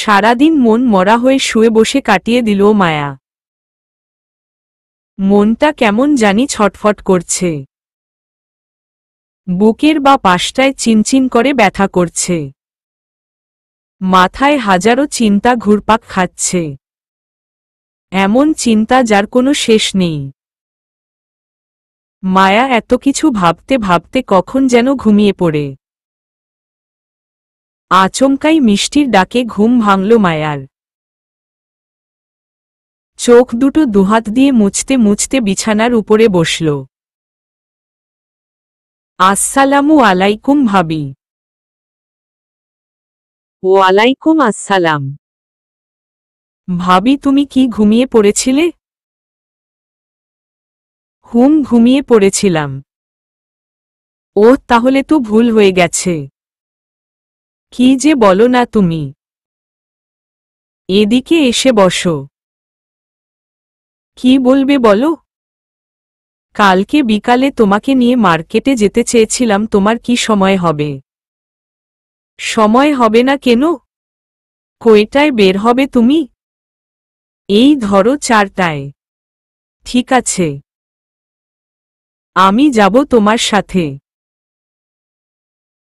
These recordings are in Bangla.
সারাদিন মন মরা হয়ে শুয়ে বসে কাটিয়ে দিল মায়া। মনটা কেমন জানি ছটফট করছে। বুকের বা পাশটায় চিনচিন করে ব্যথা করছে। মাথায় হাজারো চিন্তা ঘুরপাক খাচ্ছে। এমন চিন্তা যার কোনো শেষ নেই। মায়া এত কিছু ভাবতে ভাবতে কখন যেন ঘুমিয়ে পড়ে। আচমকাই মিষ্টির ডাকে ঘুম ভাঙল মায়ার। চোখ দুটো দুহাত দিয়ে মুছতে মুছতে বিছানার উপরে বসল। আসসালামু আলাইকুম ভাবি। ওয়ালাইকুম আসসালাম। ভাবি তুমি কি ঘুমিয়ে পড়েছিলে? ঘুমিয়ে পড়েছিলাম। ও তাহলে তো ভুল হয়ে গেছে। কি যে বলো না তুমি। এদিকে এসে বসো। কি বলবে বলো? কালকে বিকালে তোমাকে নিয়ে মার্কেটে যেতে চেয়েছিলাম, তোমার কি সময় হবে? সময় হবে না কেন? কয়টায় বের হবে তুমি? এই ধরো 4টায়। ঠিক আছে, আমি যাব তোমার সাথে।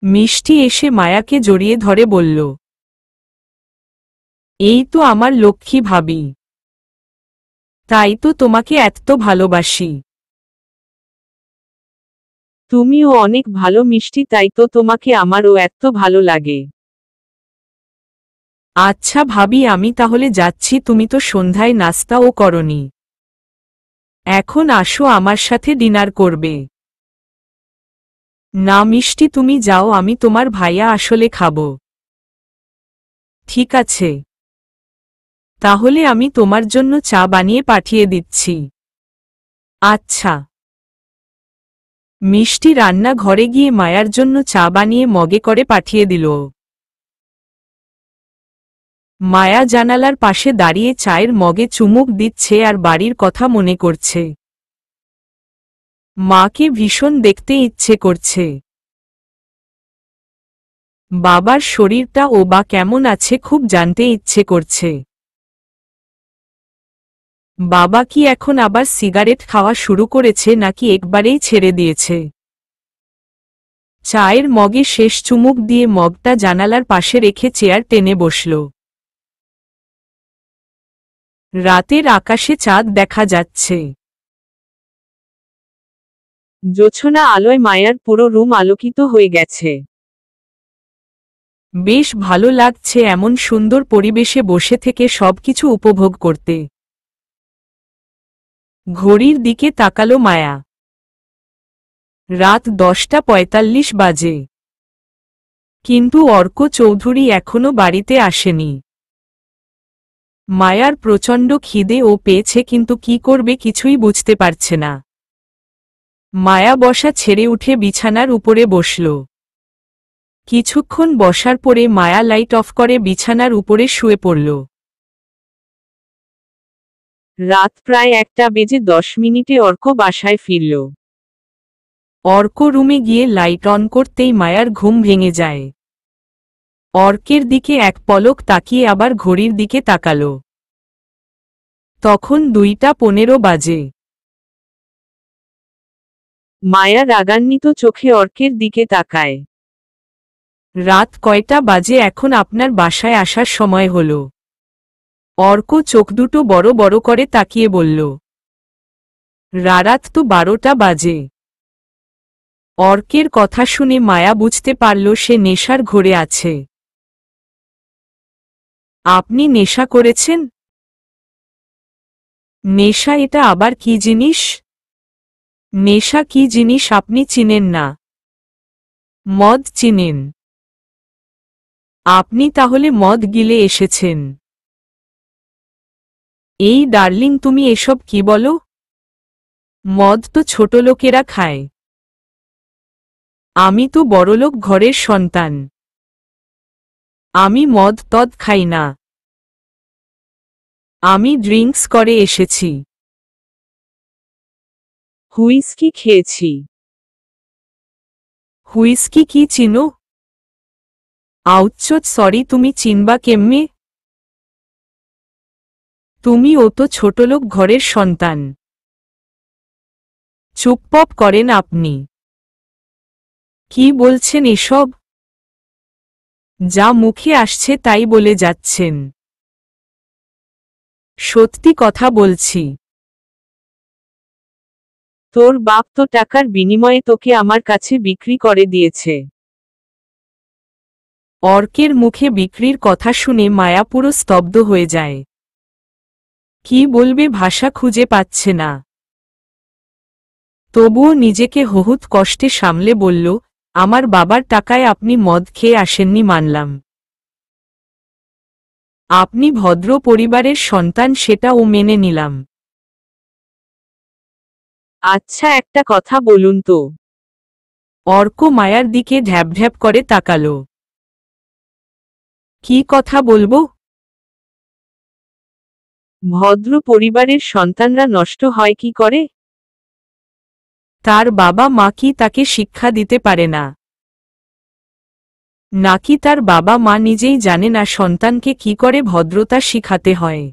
মিষ্টি এসে মায়াকে জড়িয়ে ধরে বলল, এই তো আমার লক্ষ্মী ভাবি। তাই তো তোমাকে এত ভালোবাসি। তুমিও অনেক ভালো মিষ্টি, তাই তো তোমাকে আমারও এত ভালো লাগে। আচ্ছা ভাবি, আমি তাহলে যাচ্ছি, তুমি তো সন্ধ্যায় নাস্তাও করনি। এখন আসো আমার সাথে ডিনার করবে। না মিষ্টি, তুমি যাও, আমি তোমার ভাইয়া আসলে খাবো। ঠিক আছে, তাহলে আমি তোমার জন্য চা বানিয়ে পাঠিয়ে দিচ্ছি। আচ্ছা। মিষ্টি রান্না ঘরে গিয়ে মায়ার জন্য চা বানিয়ে মগে করে পাঠিয়ে দিল। মায়া জানালার পাশে দাঁড়িয়ে চায়ের মগে চুমুক দিচ্ছে আর বাড়ির কথা মনে করছে। মাকে ভীষণ দেখতে ইচ্ছে করছে। বাবার শরীরটা ও বা কেমন আছে খুব জানতে ইচ্ছে করছে। বাবা কি এখন আবার সিগারেট খাওয়া শুরু করেছে নাকি একবারেই ছেড়ে দিয়েছে? চায়ের মগে শেষ চুমুক দিয়ে মগটা জানালার পাশে রেখে চেয়ার টেনে বসল। রাতের আকাশে চাঁদ দেখা যাচ্ছে। জোছনা আলোয় মায়ার পুরো রুম আলোকিত হয়ে গেছে। বেশ ভালো লাগছে এমন সুন্দর পরিবেশে বসে থেকে সবকিছু উপভোগ করতে। ঘড়ির দিকে তাকালো মায়া। রাত 10টা 45 বাজে। কিন্তু অর্ক চৌধুরী এখনো বাড়িতে আসেনি। মায়ার প্রচণ্ড খিদে ও পেয়েছে, কিন্তু কি করবে কিছুই বুঝতে পারছে না। মায়া বসা ছেড়ে উঠে বিছানার উপরে বসল। কিছুক্ষণ বসার পরে মায়া লাইট অফ করে বিছানার উপরে শুয়ে পড়ল। রাত প্রায় 1:10 অর্ক বাসায় ফিরল। অর্ক রুমে গিয়ে লাইট অন করতেই মায়ার ঘুম ভেঙে যায়। অর্কের দিকে এক পলক তাকিয়ে আবার ঘড়ির দিকে তাকাল। তখন 2টা 15 বাজে। মায়া রাগান্বিত চোখে অর্কের দিকে তাকায়। রাত কয়টা বাজে এখন? আপনার বাসায় আসার সময় হল। অর্ক চোখ দুটো বড় বড় করে তাকিয়ে বলল, রাত তো 12টা বাজে। অর্কের কথা শুনে মায়া বুঝতে পারল সে নেশার ঘোরে আছে। আপনি নেশা করেছেন? নেশা এটা আবার কি জিনিস? নেশা কি জিনিস আপনি চিনেন না? মদ চিনেন? আপনি তাহলে মদ গিলে এসেছেন। এই ডার্লিং, তুমি এসব কি বলো? মদ তো ছোট লোকেরা খায়। আমি তো বড়লোক ঘরের সন্তান। আমি মদ টদ খাই না। আমি ড্রিঙ্কস করে এসেছি। হুইস্কি খেয়েছি। হুইস্কি কি চিনো? আউচ্চ সরি, তুমি চিনবা কেমনে? তুমি ও তো ছোটলোক ঘরের সন্তান। চুপপপ করেন আপনি। কি বলছেন এসব? যা মুখে আসছে তাই বলে যাচ্ছেন। সত্যি কথা বলছি। তোর বাপ তো টাকার বিনিময়ে তোকে আমার কাছে বিক্রি করে দিয়েছে। অর্কের মুখে বিক্রির কথা শুনে মায়া পুরো স্তব্ধ হয়ে যায়। কি বলবে ভাষা খুঁজে পাচ্ছে না। তবুও নিজেকে বহুত কষ্টে সামলে বলল, আমার বাবার টাকায় আপনি মদ খেয়ে আসেননি মানলাম। আপনি ভদ্র পরিবারের সন্তান সেটাও মেনে নিলাম। আচ্ছা একটা কথা বলুন তো। অর্ক মায়ার দিকে ঢ্যাবঢ্যাব করে তাকালো। কি কথা বলবো? ভদ্র পরিবারের সন্তানরা নষ্ট হয় কি করে? তার বাবা মা কি তাকে শিক্ষা দিতে পারে না? নাকি তার বাবা মা নিজেই জানে না সন্তানকে কি করে ভদ্রতা শিখাতে হয়?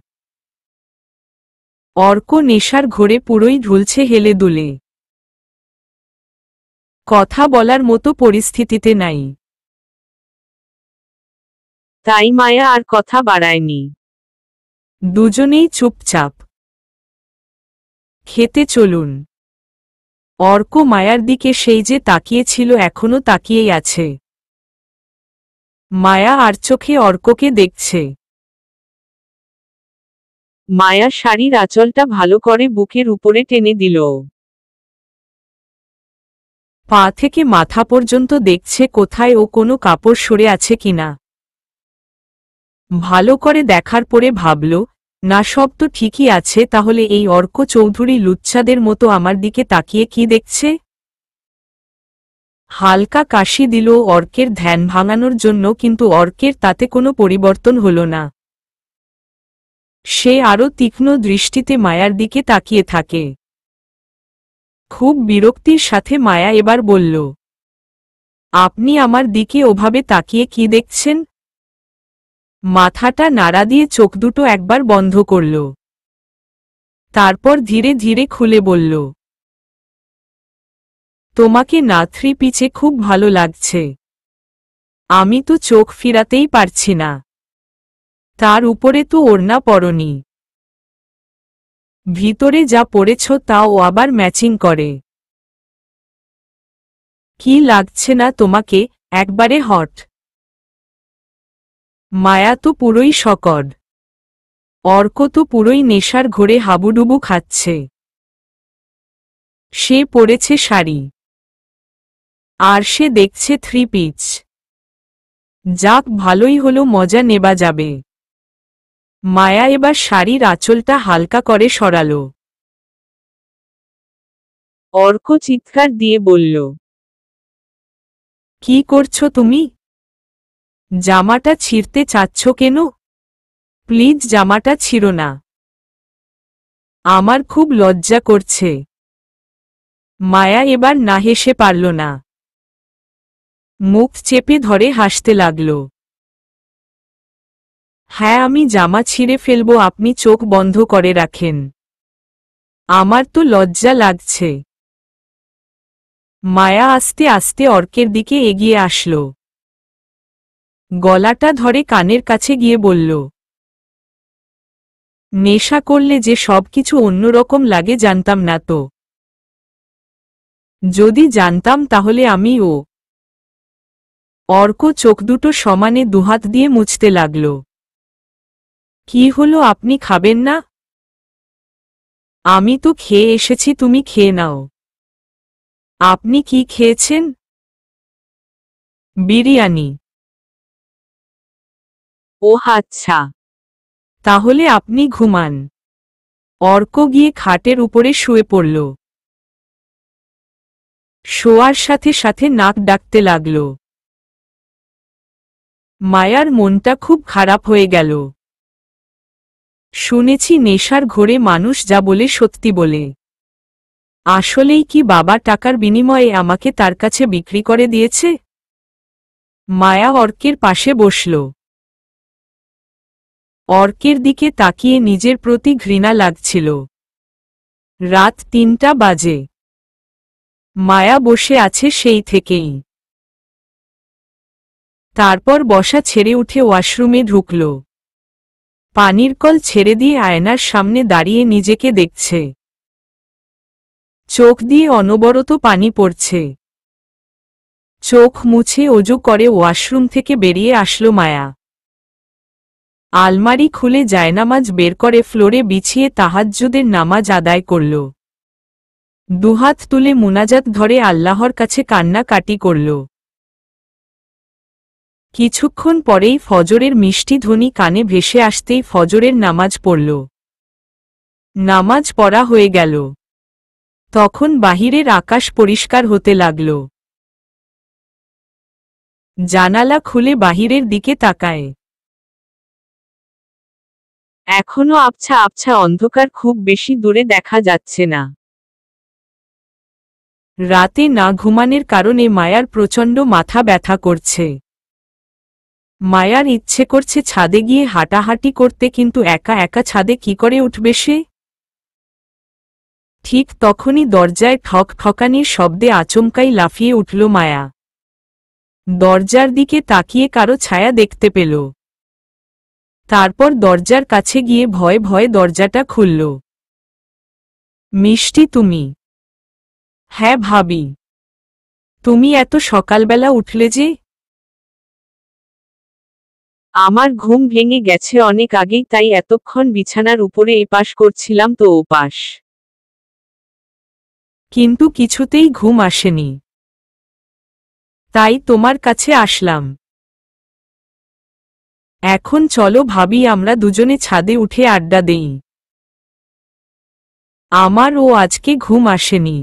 অর্ক নেশার ঘোরে পুরোই ঢুলছে হেলে দুলে। কথা বলার মতো পরিস্থিতিতে নাই। তাই মায়া আর কথা বাড়ায়নি। দুজনেই চুপচাপ। খেতে চলুন। অর্ক মায়ার দিকে সেই যে তাকিয়েছিল এখনো তাকিয়েই আছে। মায়া আর চোখে অর্ককে দেখছে। মায়া শাড়ির আঁচলটা ভালো করে বুকের উপরে টেনে দিল। পা থেকে মাথা পর্যন্ত দেখছে কোথায় ও কোনো কাপড় সরে আছে কিনা। ভালো করে দেখার পরে ভাবল, না সব তো ঠিকই আছে, তাহলে এই অর্ক চৌধুরী লুচ্ছাদের মতো আমার দিকে তাকিয়ে কি দেখছে? হালকা কাশি দিল অর্কের ধ্যান ভাঙানোর জন্য, কিন্তু অর্কের তাতে কোনো পরিবর্তন হল না। সে আরও তীক্ষ্ণ দৃষ্টিতে মায়ার দিকে তাকিয়ে থাকে। খুব বিরক্তির সাথে মায়া এবার বলল, আপনি আমার দিকে ওভাবে তাকিয়ে কি দেখছেন? মাথাটা নাড়া দিয়ে চোখ দুটো একবার বন্ধ করল। তারপর ধীরে ধীরে খুলে বলল, তোমাকে না থ্রি পিচে খুব ভালো লাগছে। আমি তো চোখ ফিরাতেই পারছি না। তার উপরে তো ওড়না পরনি। ভিতরে যা পরেছ তাও আবার ম্যাচিং করে। কি লাগছে না তোমাকে? একবারে হট। মায়া তো পুরোই শকড। অর্ক তো পুরোই নেশার ঘোরে হাবুডুবু খাচ্ছে। সে পরেছে শাড়ি, আর সে দেখছে থ্রি পিচ। যাক, ভালোই হলো, মজা নেবা যাবে। মায়া এবার শাড়ির আঁচলটা হালকা করে সরালো। অর্ক চিৎকার দিয়ে বলল, কি করছো তুমি? জামাটা ছিঁড়তে চাচ্ছ কেন? প্লিজ জামাটা ছিঁড়ো না। আমার খুব লজ্জা করছে। মায়া এবার না হেসে পারল না। মুখ চেপে ধরে হাসতে লাগল। হ্যাঁ, আমি জামা ছিঁড়ে ফেলবো, আপনি চোখ বন্ধ করে রাখেন। আমার তো লজ্জা লাগছে। মায়া আস্তে আস্তে অর্কের দিকে এগিয়ে আসল। গলাটা ধরে কানের কাছে গিয়ে বলল, নেশা করলে যে সবকিছু অন্যরকম লাগে জানতাম না তো। যদি জানতাম তাহলে আমিও। অর্ক চোখ দুটো সমানে দুহাত দিয়ে মুছতে লাগল। কি হলো, আপনি খাবেন না? আমি তো খেয়ে এসেছি, তুমি খেয়ে নাও। আপনি কি খেয়েছেন? বিরিয়ানি। ও আচ্ছা, তাহলে আপনি ঘুমান। অর্ক গিয়ে খাটের উপরে শুয়ে পড়ল। শোয়ার সাথে সাথে নাক ডাকতে লাগল। মায়ার মনটা খুব খারাপ হয়ে গেল। শুনেছি নেশার ঘোরে মানুষ যা বলে সত্যি বলে। আসলেই কি বাবা টাকার বিনিময়ে আমাকে তার কাছে বিক্রি করে দিয়েছে? মায়া অর্কের পাশে বসল। অর্কের দিকে তাকিয়ে নিজের প্রতি ঘৃণা লাগছিল। রাত 3টা বাজে। মায়া বসে আছে সেই থেকেই। তারপর বসা ছেড়ে উঠে ওয়াশরুমে ঢুকল। পানির কল ছেড়ে দিয়ে আয়নার সামনে দাঁড়িয়ে নিজেকে দেখছে। চোখ দিয়ে অনবরত পানি পড়ছে। চোখ মুছে অজু করে ওয়াশরুম থেকে বেরিয়ে আসলো মায়া। আলমারি খুলে জায়নামাজ বের করে ফ্লোরে বিছিয়ে তাহাজ্জুদের নামাজ আদায় করল। দুহাত তুলে মুনাজাত ধরে আল্লাহর কাছে কান্নাকাটি করল। কিছুক্ষণ পরেই ফজরের মিষ্টি ধ্বনি কানে ভেসে আসতেই ফজরের নামাজ পড়ল। নামাজ পড়া হয়ে গেল। তখন বাহিরের আকাশ পরিষ্কার হতে লাগল। জানালা খুলে বাহিরের দিকে তাকায়। এখনো আবছা আবছা অন্ধকার, খুব বেশি দূরে দেখা যাচ্ছে না। রাতে না ঘুমানোর কারণে মায়ার প্রচণ্ড মাথা ব্যথা করছে। মায়ার ইচ্ছে করছে ছাদে গিয়ে হাঁটাহাঁটি করতে, কিন্তু একা একা ছাদে কি করে উঠবে সে? ঠিক তখনই দরজায় ঠক ঠকানির শব্দে আচমকাই লাফিয়ে উঠল মায়া। দরজার দিকে তাকিয়ে কারো ছায়া দেখতে পেল। তারপর দরজার কাছে গিয়ে ভয়ে ভয়ে দরজাটা খুলল। মিষ্টি, তুমি? হ্যাঁ ভাবি। তুমি এত সকালবেলা উঠলে যে? আমার ঘুম ভেঙে গেছে অনেক আগেই, তাই এতক্ষণ বিছানার উপরে এপাশ করছিলাম তো ওপাশ, কিন্তু কিছুতেই ঘুম আসেনি, তাই তোমার কাছে আসলাম। এখন চলো ভাবি, আমরা দুজনে ছাদে উঠে আড্ডা দেই। আমারও আজকে ঘুম আসেনি।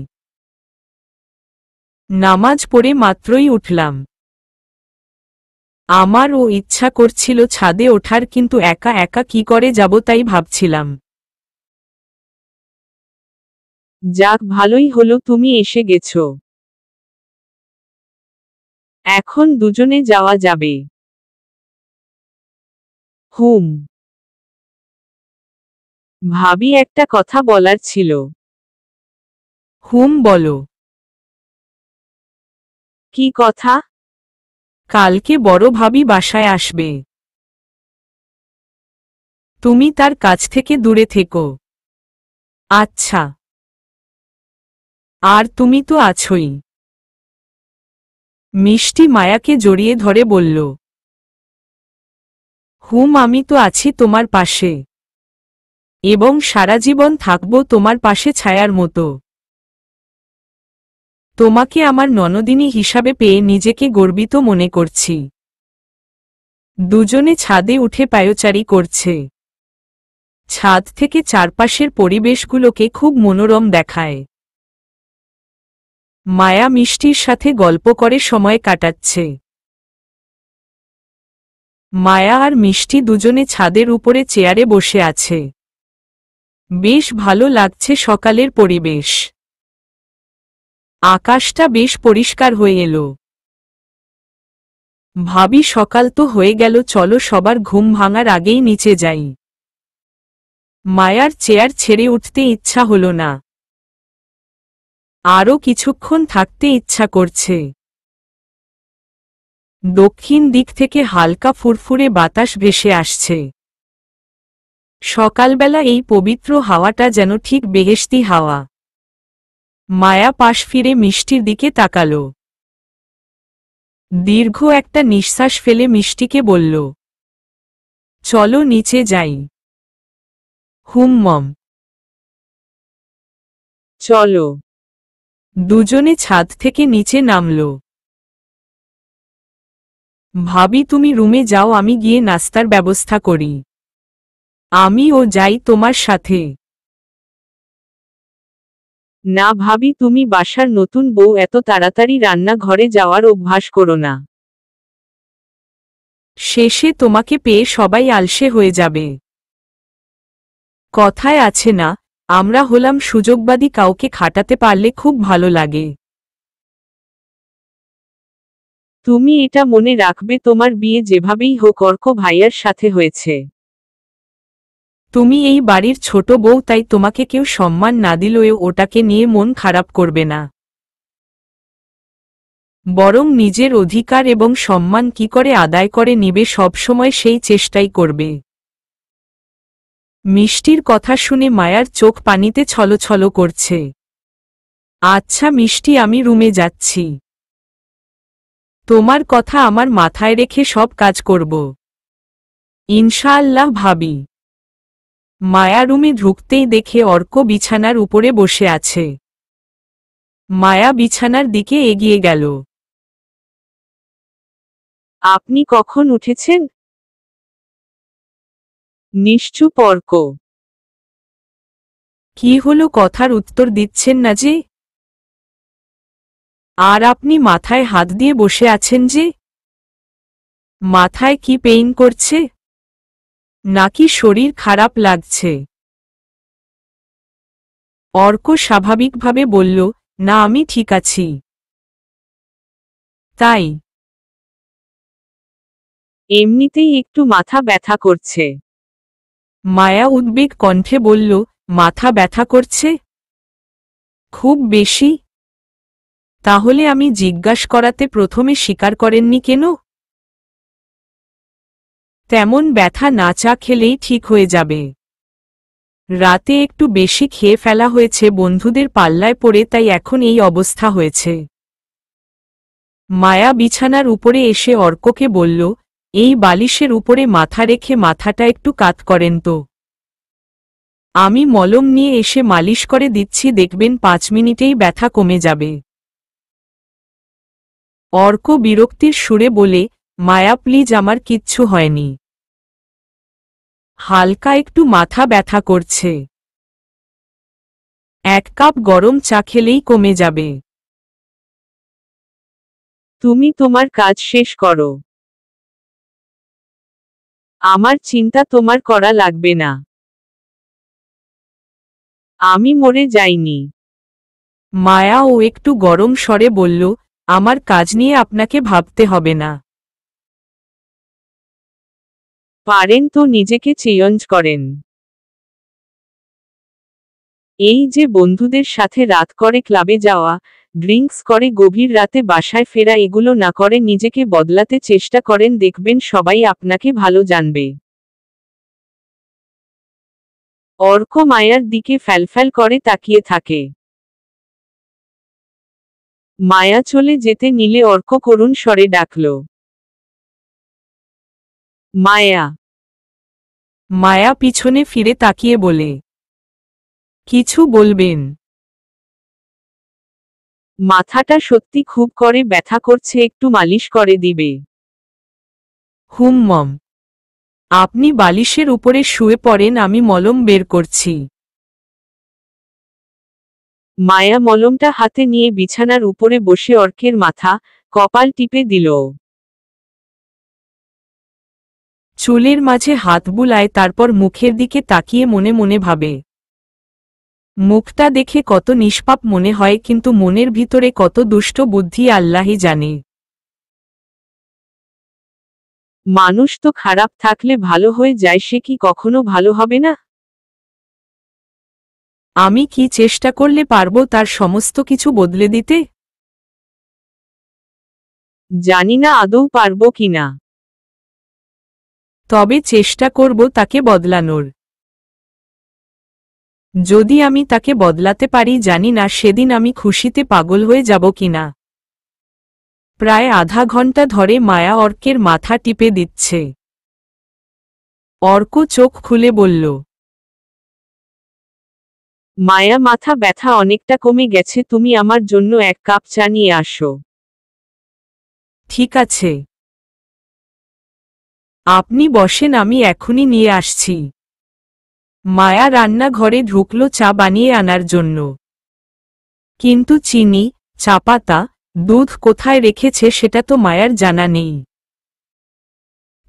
নামাজ পড়ে মাত্রই উঠলাম। আমারও ইচ্ছা করছিল ছাদে ওঠার, কিন্তু একা একা কি করে যাব তাই ভাবছিলাম। যাক, ভালোই হলো তুমি এসে গেছো। এখন দুজনে যাওয়া যাবে। হুম। ভাবি, একটা কথা বলার ছিল। হুম, বলো। কি কথা? কালকে বড় ভাবি বাসায় আসবে। তুমি তার কাছ থেকে দূরে থেকো। আচ্ছা। আর তুমি তো আছোই। মিষ্টি মায়াকে জড়িয়ে ধরে বলল। হুম, আমি তো আছি তোমার পাশে, এবং সারা জীবন থাকব তোমার পাশে ছায়ার মতো। তোমাকে আমার ননদিনী হিসাবে পেয়ে নিজেকে গর্বিত মনে করছি। দুজনে ছাদে উঠে পায়চারি করছে। ছাদ থেকে চারপাশের পরিবেশগুলোকে খুব মনোরম দেখায়। মায়া মিষ্টির সাথে গল্প করে সময় কাটাচ্ছে। মায়া আর মিষ্টি দুজনে ছাদের উপরে চেয়ারে বসে আছে। বেশ ভালো লাগছে সকালের পরিবেশ। আকাশটা বেশ পরিষ্কার হয়ে এলো। ভাবি, সকাল তো হয়ে গেল, চলো সবার ঘুম ভাঙার আগেই নিচে যাই। মায়ার চেয়ার ছেড়ে উঠতে ইচ্ছা হলো না। আরও কিছুক্ষণ থাকতে ইচ্ছা করছে। দক্ষিণ দিক থেকে হালকা ফুরফুরে বাতাস ভেসে আসছে। সকালবেলা এই পবিত্র হাওয়াটা যেন ঠিক বেহেশতি হাওয়া। মায়া পাশ ফিরে মিষ্টির দিকে তাকাল। দীর্ঘ একটা নিঃশ্বাস ফেলে মিষ্টিকে বলল, চলো নিচে যাই। হুম মম। চলো। দুজনে ছাদ থেকে নিচে নামল। ভাবি, তুমি রুমে যাও, আমি গিয়ে নাস্তার ব্যবস্থা করি। আমিও যাই তোমার সাথে। না ভাবি, তুমি বাসার নতুন বউ, এত তাড়াতাড়ি রান্নাঘরে যাওয়ার অভ্যাস করো না। শেষে তোমাকে পেয়ে সবাই আলসে হয়ে যাবে। কথায় আছে না, আমরা হলাম সুযোগবাদী, কাউকে খাটাতে পারলে খুব ভালো লাগে। তুমি এটা মনে রাখবে, তোমার বিয়ে যেভাবেই হোক অর্ক ভাইয়ার সাথে হয়েছে। তুমি এই বাড়ির ছোট বউ, তাই তোমাকে কেউ সম্মান না দিলেও ওটাকে নিয়ে মন খারাপ করবে না, বরং নিজের অধিকার এবং সম্মান কি করে আদায় করে নিবে সবসময় সেই চেষ্টাই করবে। মিষ্টির কথা শুনে মায়ার চোখ পানিতে ছলছল করছে। আচ্ছা মিষ্টি, আমি রুমে যাচ্ছি। তোমার কথা আমার মাথায় রেখে সব কাজ করব ইনশাআল্লাহ ভাবি। মায়া রুমে ঢুকতেই দেখে অর্ক বিছানার উপরে বসে আছে। মায়া বিছানার দিকে এগিয়ে গেল। আপনি কখন উঠেছেন? নিশ্চুপ অর্ক। কি হলো, কথার উত্তর দিচ্ছেন না যে? আর আপনি মাথায় হাত দিয়ে বসে আছেন যে? মাথায় কি পেইন করছে, নাকি শরীর খারাপ লাগছে? অর্ক স্বাভাবিকভাবে বলল, না আমি ঠিক আছি। তাই? এমনিতেই একটু মাথা ব্যথা করছে। মায়া উদ্বেগ কণ্ঠে বলল, মাথা ব্যথা করছে? খুব বেশি? তাহলে আমি জিজ্ঞাসা করাতে প্রথমে স্বীকার করেননি কেন? তেমন ব্যথা না, চা খেলেই ঠিক হয়ে যাবে। রাতে একটু বেশি খেয়ে ফেলা হয়েছে বন্ধুদের পাল্লায় পড়ে, তাই এখন এই অবস্থা হয়েছে। মায়া বিছানার উপরে এসে অর্ককে বলল, এই বালিশের উপরে মাথা রেখে মাথাটা একটু কাত করেন তো। আমি মলম নিয়ে এসে মালিশ করে দিচ্ছি, দেখবেন 5 মিনিটেই ব্যথা কমে যাবে। অর্ক বিরক্তির সুরে বলে, মায়া প্লিজ, আমার কিচ্ছু হয়নি। হালকা একটু মাথা ব্যথা করছে। 1 কাপ গরম চা খেলেই কমে যাবে। তুমি তোমার কাজ শেষ করো। আমার চিন্তা তোমার করা লাগবে না। আমি মরে যাইনি। মায়া ও একটু গরম স্বরে বলল, আমার কাজ নিয়ে আপনাকে ভাবতে হবে না। পারেন তো নিজেকে চেঞ্জ করেন। এই যে বন্ধুদের সাথে রাত করে ক্লাবে যাওয়া, ড্রিঙ্কস করে গভীর রাতে বাসায় ফেরা, এগুলো না করে নিজেকে বদলাতে চেষ্টা করেন, দেখবেন সবাই আপনাকে ভালো জানবে। অর্ক মায়ার দিকে ফ্যালফ্যাল করে তাকিয়ে থাকে। মায়া চলে যেতে নিলে অর্ক করুণ স্বরে ডাকল, মায়া। মায়া পিছনে ফিরে তাকিয়ে বলে, কিছু বলবেন? মাথাটা সত্যি খুব করে ব্যথা করছে, একটু মালিশ করে দিবে? মম, আপনি বালিশের উপরে শুয়ে পড়েন, আমি মলম বের করছি। মায়া মলমটা হাতে নিয়ে বিছানার উপরে বসে অর্কের মাথা, কপাল টিপে দিল। চুলের মাঝে হাত বুলায়, তারপর মুখের দিকে তাকিয়ে মনে মনে ভাবে, মুখটা দেখে কত নিষ্পাপ মনে হয়, কিন্তু মনের ভিতরে কত দুষ্ট বুদ্ধি আল্লাহই জানে। মানুষ তো খারাপ থাকলে ভালো হয়ে যায়, সে কি কখনো ভালো হবে না? আমি কি চেষ্টা করলে পারবো তার সমস্ত কিছু বদলে দিতে? জানি না আদৌ পারবো কিনা, তবে চেষ্টা করব তাকে বদলানোর। যদি আমি তাকে বদলাতে পারি, জানি না সেদিন আমি খুশিতে পাগল হয়ে যাব কিনা। প্রায় আধা ঘন্টা ধরে মায়া অর্কের মাথা টিপে দিচ্ছে। অর্ক চোখ খুলে বলল, মায়া মাথা ব্যথা অনেকটা কমে গেছে, তুমি আমার জন্য 1 কাপ চা নিয়ে আসো। ঠিক আছে, আপনি বসেন, আমি এখনই নিয়ে আসছি। মায়া রান্নাঘরে ঢুকল চা বানিয়ে আনার জন্য। কিন্তু চিনি, চা পাতা, দুধ কোথায় রেখেছে সেটা তো মায়ার জানা নেই।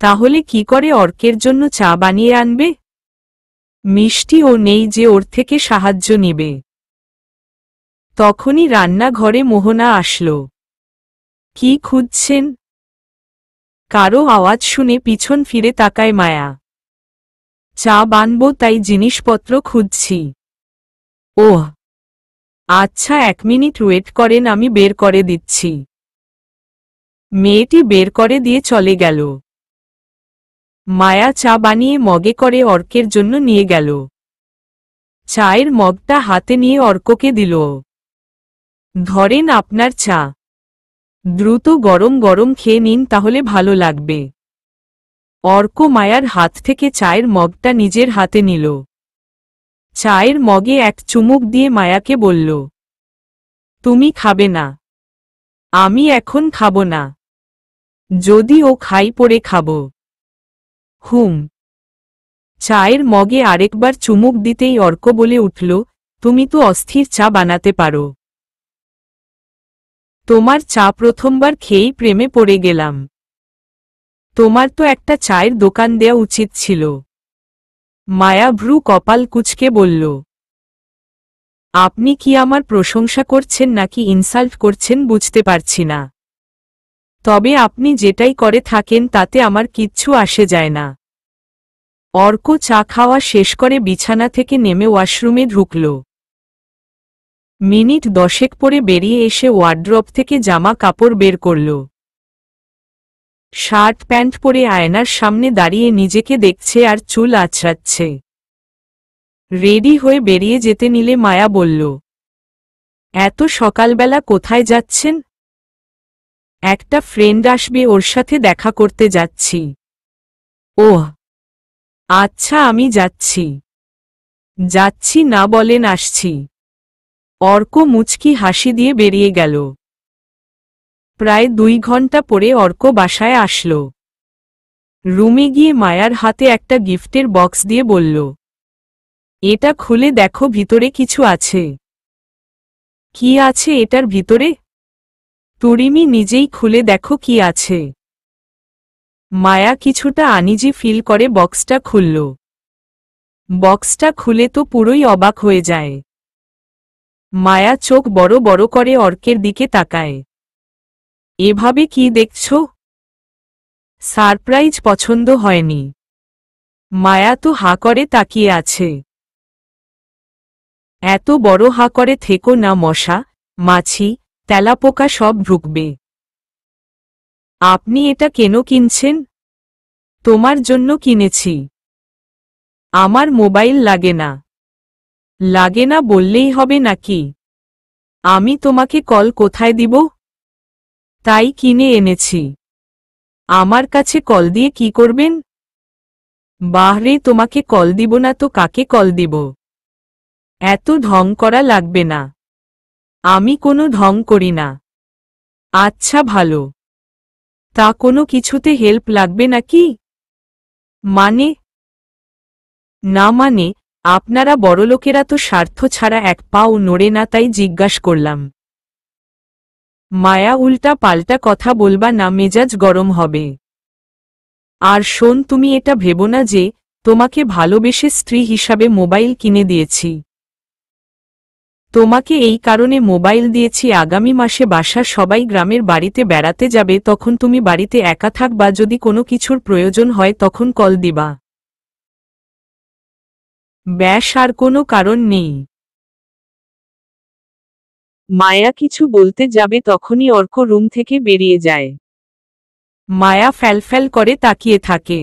তাহলে কি করে অর্কের জন্য চা বানিয়ে আনবে? মিষ্টিও নেই যে ওর থেকে সাহায্য নিবে। তখনই রান্নাঘরে মোহনা আসল। কি খুঁজছেন? কারো আওয়াজ শুনে পিছন ফিরে তাকায় মায়া। চা বানবো তাই জিনিসপত্র খুঁজছি। ওহ আচ্ছা, 1 মিনিট ওয়েট করেন, আমি বের করে দিচ্ছি। মেয়েটি বের করে দিয়ে চলে গেল। মায়া চা বানিয়ে মগে করে অর্কের জন্য নিয়ে গেল। চায়ের মগটা হাতে নিয়ে অর্ককে দিল। ধরেন আপনার চা, দ্রুত গরম গরম খেয়ে নিন, তাহলে ভালো লাগবে। অর্ক মায়ার হাত থেকে চায়ের মগটা নিজের হাতে নিল। চায়ের মগে এক চুমুক দিয়ে মায়াকে বলল, তুমি খাবে না? আমি এখন খাবো না, যদি ও খাই পরে খাবো। হুম। চায়ের মগে আরেকবার চুমুক দিতেই অর্ক বলে উঠল, তুমি তো অস্থির চা বানাতে পারো। তোমার চা প্রথমবার খেয়েই প্রেমে পড়ে গেলাম। তোমার তো একটা চায়ের দোকান দেয়া উচিত ছিল। মায়া ভ্রু কপাল কুঁচকে বলল, আপনি কি আমার প্রশংসা করছেন নাকি ইনসাল্ট করছেন বুঝতে পারছি না। তবে আপনি যেটাই করে থাকেন তাতে আমার কিচ্ছু আসে যায় না। অর্ক চা খাওয়া শেষ করে বিছানা থেকে নেমে ওয়াশরুমে ঢুকল। মিনিট 10 পরে বেরিয়ে এসে ওয়ার্ড্রপ থেকে জামা কাপড় বের করল। শার্ট প্যান্ট পরে আয়নার সামনে দাঁড়িয়ে নিজেকে দেখছে আর চুল আঁচড়াচ্ছে। রেডি হয়ে বেরিয়ে যেতে নিলে মায়া বলল, এত সকালবেলা কোথায় যাচ্ছেন? একটা ফ্রেন্ড আসবে, ওর সাথে দেখা করতে যাচ্ছি। ওহ আচ্ছা, আমি যাচ্ছি। যাচ্ছি না বলেন, আসছি। অর্ক মুচকি হাসি দিয়ে বেরিয়ে গেল। প্রায় 2 ঘন্টা পরে অর্ক বাসায় আসল। রুমে গিয়ে মায়ার হাতে একটা গিফটের বক্স দিয়ে বলল, এটা খুলে দেখো, ভিতরে কিছু আছে। কি আছে এটার ভিতরে? তুরিমি নিজেই খুলে দেখো কি আছে। মায়া কিছুটা আনিজি ফিল করে বক্সটা খুলল। বক্সটা খুলে তো পুরোই অবাক হয়ে যায়। মায়া চোখ বড় বড় করে অর্কের দিকে তাকায়। এভাবে কি দেখছো? সারপ্রাইজ পছন্দ হয়নি? মায়া তো হা করে তাকিয়ে আছে। এত বড় হা করে থেকো না, মশা মাছি তেলাপোকা সব ঢুকবে। আপনি এটা কেন কিনছেন? তোমার জন্য কিনেছি। আমার মোবাইল লাগে না। লাগে না বললেই হবে নাকি? আমি তোমাকে কল কোথায় দিব? তাই কিনে এনেছি। আমার কাছে কল দিয়ে কি করবেন? বাহরে, তোমাকে কল দিব না তো কাকে কল দিব? এত ঢং করা লাগবে না। আমি কোনো ঢং করি না। আচ্ছা ভালো। তা কোনো কিছুতে হেল্প লাগবে নাকি? মানে? না মানে, আপনারা বড়লোকেরা তো স্বার্থ ছাড়া এক পাও নড়ে না, তাই জিজ্ঞাস করলাম। মায়া উল্টা পাল্টা কথা বলবা না, মেজাজ গরম হবে। আর শোন, তুমি এটা ভেবো না যে তোমাকে ভালোবেসে স্ত্রী হিসাবে মোবাইল কিনে দিয়েছি। তোমাকে এই কারণে মোবাইল দিয়েছি, আগামী মাসে বাসার সবাই গ্রামের বাড়িতে বেড়াতে যাবে, তখন তুমি বাড়িতে একা থাকবা, যদি কোনো কিছুর প্রয়োজন হয় তখন কল দিবা। ব্যাস, আর কোনো কারণ নেই। মায়া কিছু বলতে যাবে তখনই অর্ক রুম থেকে বেরিয়ে যায়। মায়া ফ্যালফ্যাল করে তাকিয়ে থাকে।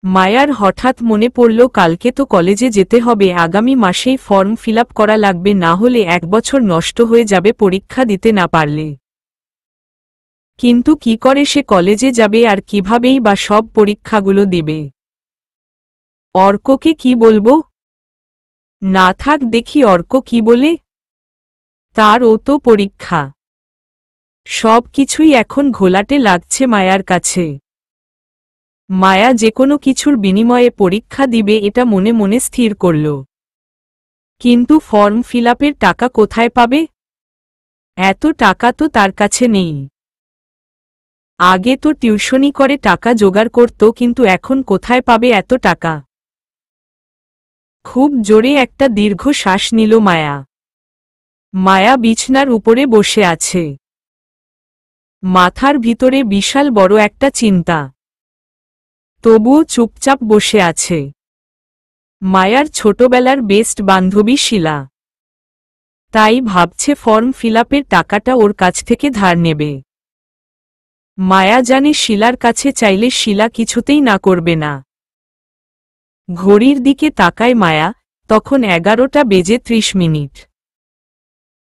মায়ার হঠাৎ মনে পড়ল, কালকে তো কলেজে যেতে হবে, আগামী মাসেই ফর্ম ফিল আপ করা লাগবে, না হলে 1 বছর নষ্ট হয়ে যাবে পরীক্ষা দিতে না পারলে। কিন্তু কি করে সে কলেজে যাবে আর কিভাবেই বা সব পরীক্ষাগুলো দিবে? অর্ককে কি বলবো? না থাক, দেখি অর্ক কি বলে। তার ও তো পরীক্ষা। সব কিছুই এখন ঘোলাটে লাগছে মায়ার কাছে। মায়া যে কোনো কিছুর বিনিময়ে পরীক্ষা দিবে এটা মনে মনে স্থির করল। কিন্তু ফর্ম ফিল আপের টাকা কোথায় পাবে? এত টাকা তো তার কাছে নেই। আগে তো টিউশনি করে টাকা জোগাড় করত, কিন্তু এখন কোথায় পাবে এত টাকা? খুব জোরে একটা দীর্ঘ শ্বাস নিল মায়া। মায়া বিছনার উপরে বসে আছে। মাথার ভিতরে বিশাল বড় একটা চিন্তা। তবুও চুপচাপ বসে আছে। মায়ার ছোটবেলার বেস্ট বান্ধবী শিলা, তাই ভাবছে ফর্ম ফিলআপের টাকাটা ওর কাছ থেকে ধার নেবে। মায়া জানে শিলার কাছে চাইলে শিলা কিছুতেই না করবে না। ঘড়ির দিকে তাকায় মায়া, তখন 11টা বেজে 30 মিনিট।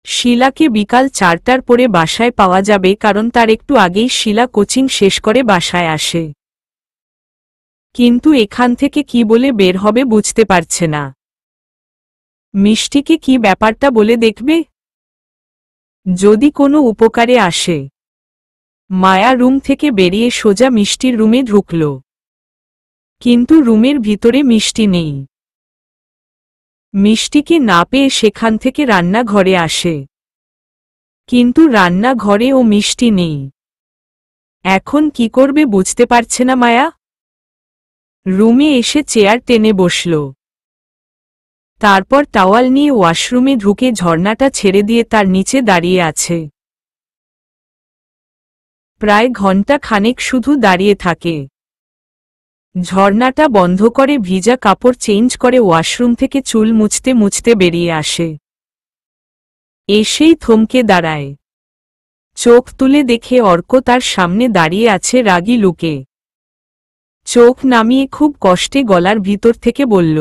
শিলাকে বিকাল 4টার পরে বাসায় পাওয়া যাবে, কারণ তার একটু আগেই শিলা কোচিং শেষ করে বাসায় আসে। কিন্তু এখান থেকে কি বলে বের হবে বুঝতে পারছে না। মিষ্টিকে কি ব্যাপারটা বলে দেখবে, যদি কোনো উপকারে আসে। মায়া রুম থেকে বেরিয়ে সোজা মিষ্টির রুমে ঢুকল, কিন্তু রুমের ভিতরে মিষ্টি নেই। মিষ্টিকে না পেয়ে সেখান থেকে রান্নাঘরে আসে, কিন্তু রান্নাঘরে ও মিষ্টি নেই। এখন কি করবে বুঝতে পারছে না মায়া। রুমে এসে চেয়ার টেনে বসল, তারপর টাওয়াল নিয়ে ওয়াশরুমে ঢুকে ঝর্ণাটা ছেড়ে দিয়ে তার নিচে দাঁড়িয়ে আছে। প্রায় ঘন্টা খানেক শুধু দাঁড়িয়ে থাকে। ঝর্ণাটা বন্ধ করে ভিজা কাপড় চেঞ্জ করে ওয়াশরুম থেকে চুল মুছতে মুছতে বেরিয়ে আসে। এসেই থমকে দাঁড়ায়, চোখ তুলে দেখে অর্ক তার সামনে দাঁড়িয়ে আছে রাগী লুকে। চোখ নামিয়ে খুব কষ্টে গলার ভিতর থেকে বলল,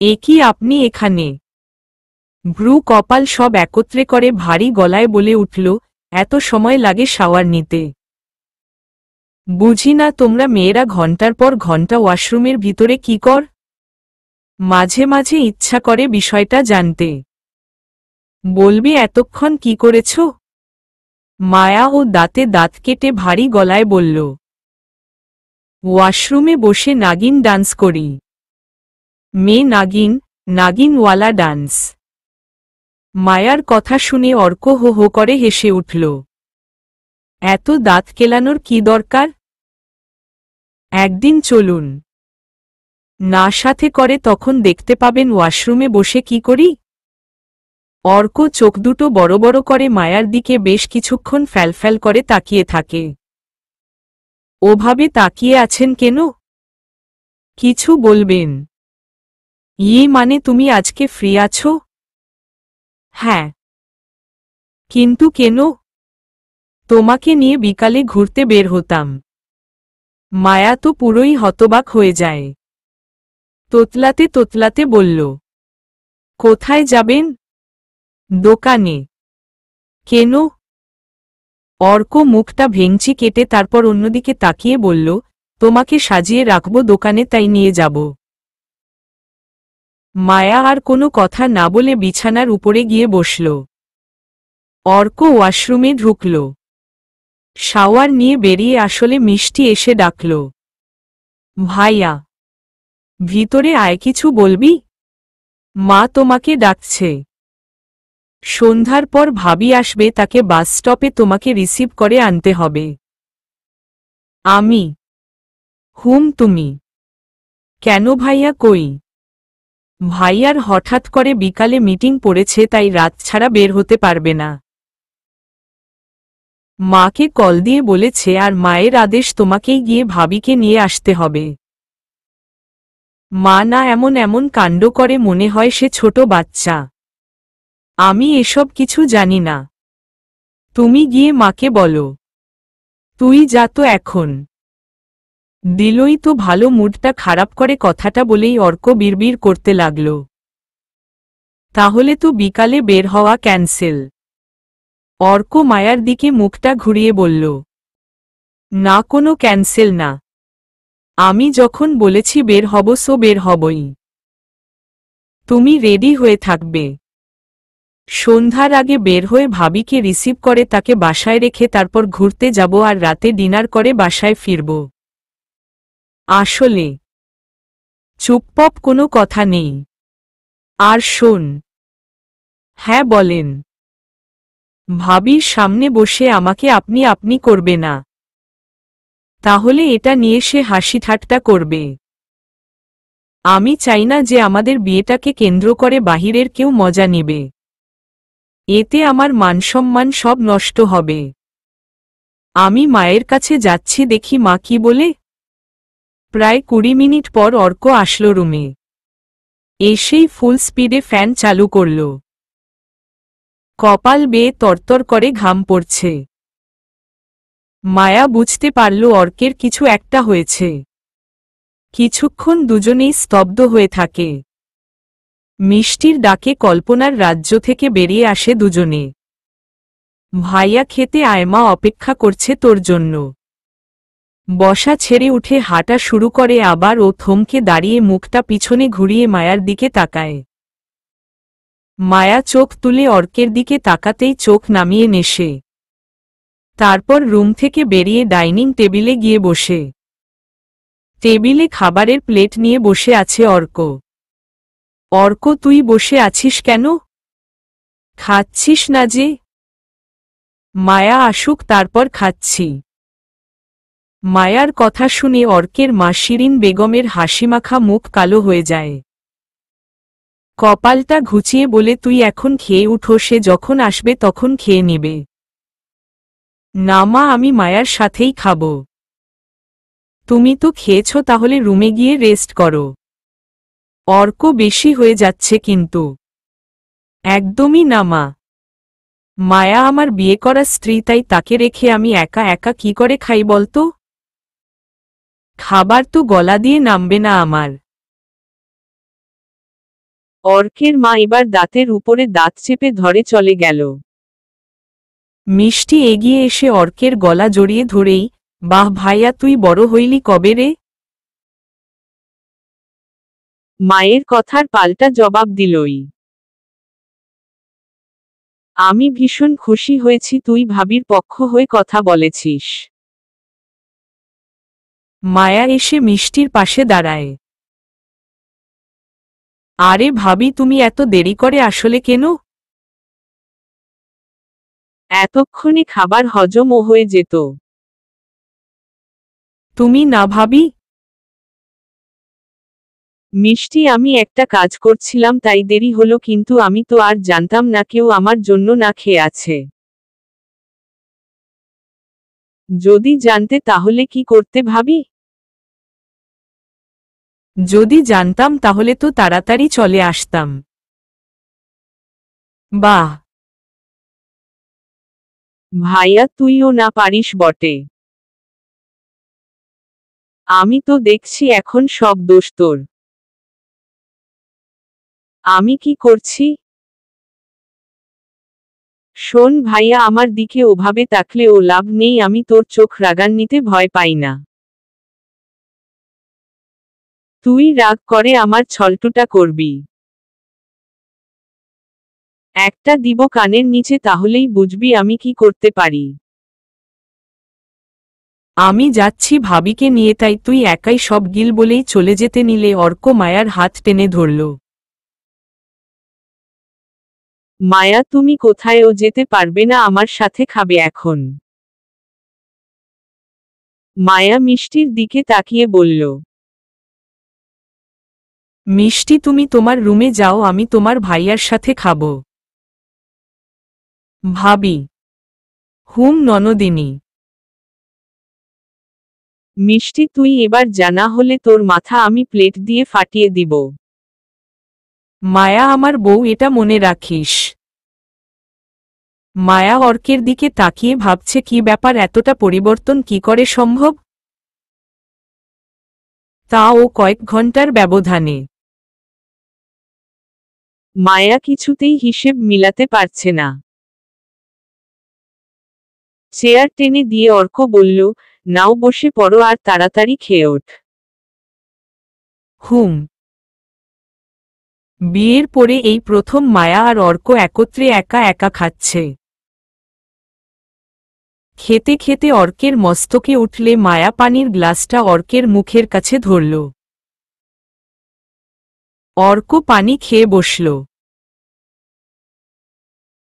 এ কি আপনি এখানে? ভ্রু কপাল সব একত্রে করে ভারী গলায় বলে উঠল, এত সময় লাগে শাওয়ার নিতে? বুঝি না তোমরা মেয়েরা ঘন্টার পর ঘন্টা ওয়াশরুমের ভিতরে কি কর? মাঝে মাঝে ইচ্ছা করে বিষয়টা জানতে। বলবি এতক্ষণ কি করেছ? মায়া ও দাঁতে দাঁত কেটে ভারী গলায় বলল, ওয়াশরুমে বসে নাগিন ডান্স করি। মেয়ে নাগিন, নাগিনওয়ালা ডান্স। মায়ার কথা শুনে অর্ক হো হো করে হেসে উঠল। এত দাঁত কেলানোর কি দরকার? একদিন চলুন না সাথে করে, তখন দেখতে পাবেন ওয়াশরুমে বসে কি করি। অর্ক চোখ দুটো বড় বড় করে মায়ার দিকে বেশ কিছুক্ষণ ফ্যালফ্যাল করে তাকিয়ে থাকে। ওভাবে তাকিয়ে আছেন কেন? কিছু বলবেন? মানে তুমি আজকে ফ্রি আছো? হ্যাঁ। কিন্তু কেন? তোমাকে নিয়ে বিকালে ঘুরতে বের হতাম। মায়া তো পুরোই হতবাক হয়ে যায়। তোতলাতে তোতলাতে বলল, কোথায় যাবেন? দোকানে। কেন? অর্ক মুখটা ভেঙচি কেটে তারপর অন্যদিকে তাকিয়ে বলল, তোমাকে সাজিয়ে রাখব দোকানে, তাই নিয়ে যাব। মায়া আর কোনো কথা না বলে বিছানার উপরে গিয়ে বসল। অর্ক ওয়াশরুমে ঢুকল। শাওয়ার নিয়ে বেরিয়ে আসলে মিষ্টি এসে ডাকল, ভাইয়া ভিতরে আয়, কিছু বলবি? মা তোমাকে ডাকছে। সন্ধ্যার পর ভাবি আসবে, তাকে বাস স্টপে তোমাকে রিসিভ করে আনতে হবে। আমি? তুমি? কেন ভাইয়া কই? ভাইয়ার হঠাৎ করে বিকালে মিটিং পড়েছে, তাই রাত ছাড়া বের হতে পারবে না। মাকে কল দিয়ে বলেছে, আর মায়ের আদেশ তোমাকেই গিয়ে ভাবিকে নিয়ে আসতে হবে। মা না এমন এমন কাণ্ড করে, মনে হয় সে ছোট বাচ্চা। আমি এসব কিছু জানি না। তুমি গিয়ে মাকে বলো। তুই যা তো এখন। দিলই তো ভালো, মুডটা খারাপ করে কথাটা বলেই অর্ক বিড়বিড় করতে লাগল, তাহলে তো বিকালে বের হওয়া ক্যান্সেল। অর্ক মায়ার দিকে মুখটা ঘুরিয়ে বলল, না, কোনো ক্যান্সেল না। আমি যখন বলেছি বের হব সো বের হবই। তুমি রেডি হয়ে থাকবে। সন্ধ্যার আগে বের হয়ে ভাবিকে রিসিভ করে তাকে বাসায় রেখে তারপর ঘুরতে যাব, আর রাতে ডিনার করে বাসায় ফিরব। আসলে চুপপপ কোনো কথা নেই। আর শোন। হ্যাঁ বলেন। ভাবির সামনে বসে আমাকে আপনি আপনি করবে না, তাহলে এটা নিয়ে সে হাসি ঠাট্টা করবে। আমি চাই না যে আমাদের বিয়েটাকে কেন্দ্র করে বাহিরের কেউ মজা নেবে। এতে আমার মানসম্মান সব নষ্ট হবে। আমি মায়ের কাছে যাচ্ছি, দেখি মা কি বলে। প্রায় 20 মিনিট পর অর্ক আসলো রুমে। এসেই ফুল স্পিডে ফ্যান চালু করল। কপাল বেয়ে তরতর করে ঘাম পড়ছে। মায়া বুঝতে পারল অর্কের কিছু একটা হয়েছে। কিছুক্ষণ দুজনেই স্তব্ধ হয়ে থাকে। মিষ্টির ডাকে কল্পনার রাজ্য থেকে বেরিয়ে আসে দুজনে। ভাইয়া খেতে আয়, মা অপেক্ষা করছে তোর জন্য। বসা ছেড়ে উঠে হাঁটা শুরু করে, আবার ও থমকে দাঁড়িয়ে মুখটা পিছনে ঘুরিয়ে মায়ার দিকে তাকায়। মায়া চোখ তুলে অর্কের দিকে তাকাতেই চোখ নামিয়ে নেশে। তারপর রুম থেকে বেরিয়ে ডাইনিং টেবিলে গিয়ে বসে। টেবিলে খাবারের প্লেট নিয়ে বসে আছে অর্ক। অর্ক, তুই বসে আছিস কেন? খাচ্ছিস না যে? মায়া আসুক তারপর খাচ্ছি। মায়ার কথা শুনে অর্কের মা শিরিন বেগমের হাসিমাখা মুখ কালো হয়ে যায়। কপালটা ঘুচিয়ে বলে, তুই এখন খেয়ে উঠো, সে যখন আসবে তখন খেয়ে নেবে। না মা, আমি মায়ার সাথেই খাব। তুমি তো খেয়েছ, তাহলে রুমে গিয়ে রেস্ট করো। অর্ক, বেশি হয়ে যাচ্ছে কিন্তু। একদমই না মা। মায়া আমার বিয়ে করা স্ত্রী, তাই তাকে রেখে আমি একা একা কি করে খাই বলতো? খাবার তো গলা দিয়ে নামবে না আমার। অর্কের মা এবার দাঁতের উপরে দাঁত চেপে ধরে চলে গেল। মিষ্টি এগিয়ে এসে অর্কের গলা জড়িয়ে ধরেই, বাহ ভাইয়া, তুই বড় হইলি কবে রে? মায়ের কথার পাল্টা জবাব দিলই। আমি ভীষণ খুশি হয়েছি তুই ভাবির পক্ষ হয়ে কথা বলেছিস। মায়া এসে মিষ্টির পাশে দাঁড়ায়। আরে ভাবি, তুমি এত দেরি করে আসলে কেন? এতক্ষণে খাবার হজমও হয়ে যেত। তুমি না ভাবি? মিষ্টি, আমি একটা কাজ করছিলাম তাই দেরি হলো, কিন্তু আমি তো আর জানতাম না কেউ আমার জন্য না খেয়ে আছে। যদি জানতে তাহলে কি করতে ভাবি? যদি জানতাম তাহলে তো তাড়াতাড়ি চলে আসতাম। বাহ ভাইয়া, তুইও না পারিস বটে। আমি তো দেখছি এখন সব দোষ তোর। আমি কি করছি? শোন ভাইয়া, আমার দিকে ওভাবে তাকলে ও লাভ নেই, আমি তোর চোখ রাগান্বিতে ভয় পাই না। তুই রাগ করে আমার ছলটুটা করবি। একটা দিব কানের নিচে, তাহলেই বুঝবি আমি কি করতে পারি। আমি যাচ্ছি ভাবিকে নিয়ে, তাই তুই একাই সব গিল বলেই চলে যেতে নিলে অর্ক মায়ার হাত টেনে ধরল। মায়া, তুমি কোথায়? ও যেতে পারবে না, আমার সাথে খাবে এখন। মায়া মিষ্টির দিকে তাকিয়ে বলল। মিষ্টি, তুমি তোমার রুমে যাও, আমি তোমার ভাইয়ার সাথে খাব। ভাবি। হুম ননদিনী। মিষ্টি, তুই এবার জানা হলে তোর মাথা আমি প্লেট দিয়ে ফাটিয়ে দিব। মায়া আমার বউ, এটা মনে রাখিস। মায়া অর্কের দিকে তাকিয়ে ভাবছে, কি ব্যাপার, এতটা পরিবর্তন কি করে সম্ভব? তাও কয়েক ঘন্টার ব্যবধানে। মায়া কিছুতেই হিসেব মিলাতে পারছে না। চেয়ার টেনে দিয়ে অর্ক বলল, নাও বসে পড়ো আর তাড়াতাড়ি খেয়ে ওঠ। হুম। বিয়ের পরে এই প্রথম মায়া আর অর্ক একত্রে একা একা খাচ্ছে। খেতে খেতে অর্কের মস্তকে উঠলে মায়া পানির গ্লাসটা অর্কের মুখের কাছে ধরল। অর্ক পানি খেয়ে বসল।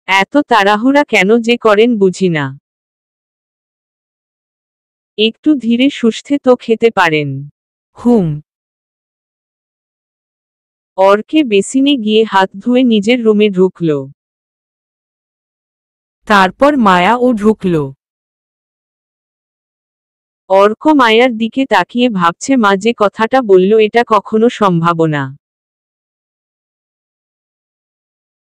এত তাড়াহুড়া কেন যে করেন বুঝি না। একটু ধীরে সুস্থে তো খেতে পারেন। হুম। অর্কে বেসিনে গিয়ে হাত ধুয়ে নিজের রুমে ঢুকল। তারপর মায়াও ঢুকল। অর্ক মায়ার দিকে তাকিয়ে ভাবছে, মা যে কথাটা বলল এটা কখনো সম্ভব না।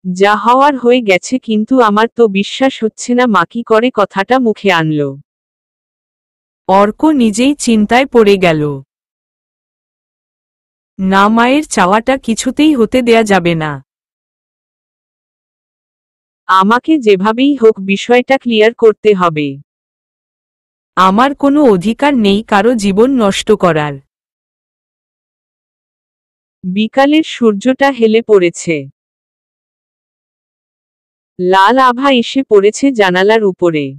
যা হওয়ার হয়ে গেছে, কিন্তু আমার তো বিশ্বাস হচ্ছে না মা কি করে কথাটা মুখে আনল। অর্ক নিজেই চিন্তায় পড়ে গেল। না, মায়ের চাওয়াটা কিছুতেই হতে দেয়া যাবে না। আমাকে যেভাবেই হোক বিষয়টা ক্লিয়ার করতে হবে। আমার কোনো অধিকার নেই কারো জীবন নষ্ট করার। বিকালের সূর্যটা হেলে পড়েছে। লাল আভা এসে পড়েছে জানালার উপরে।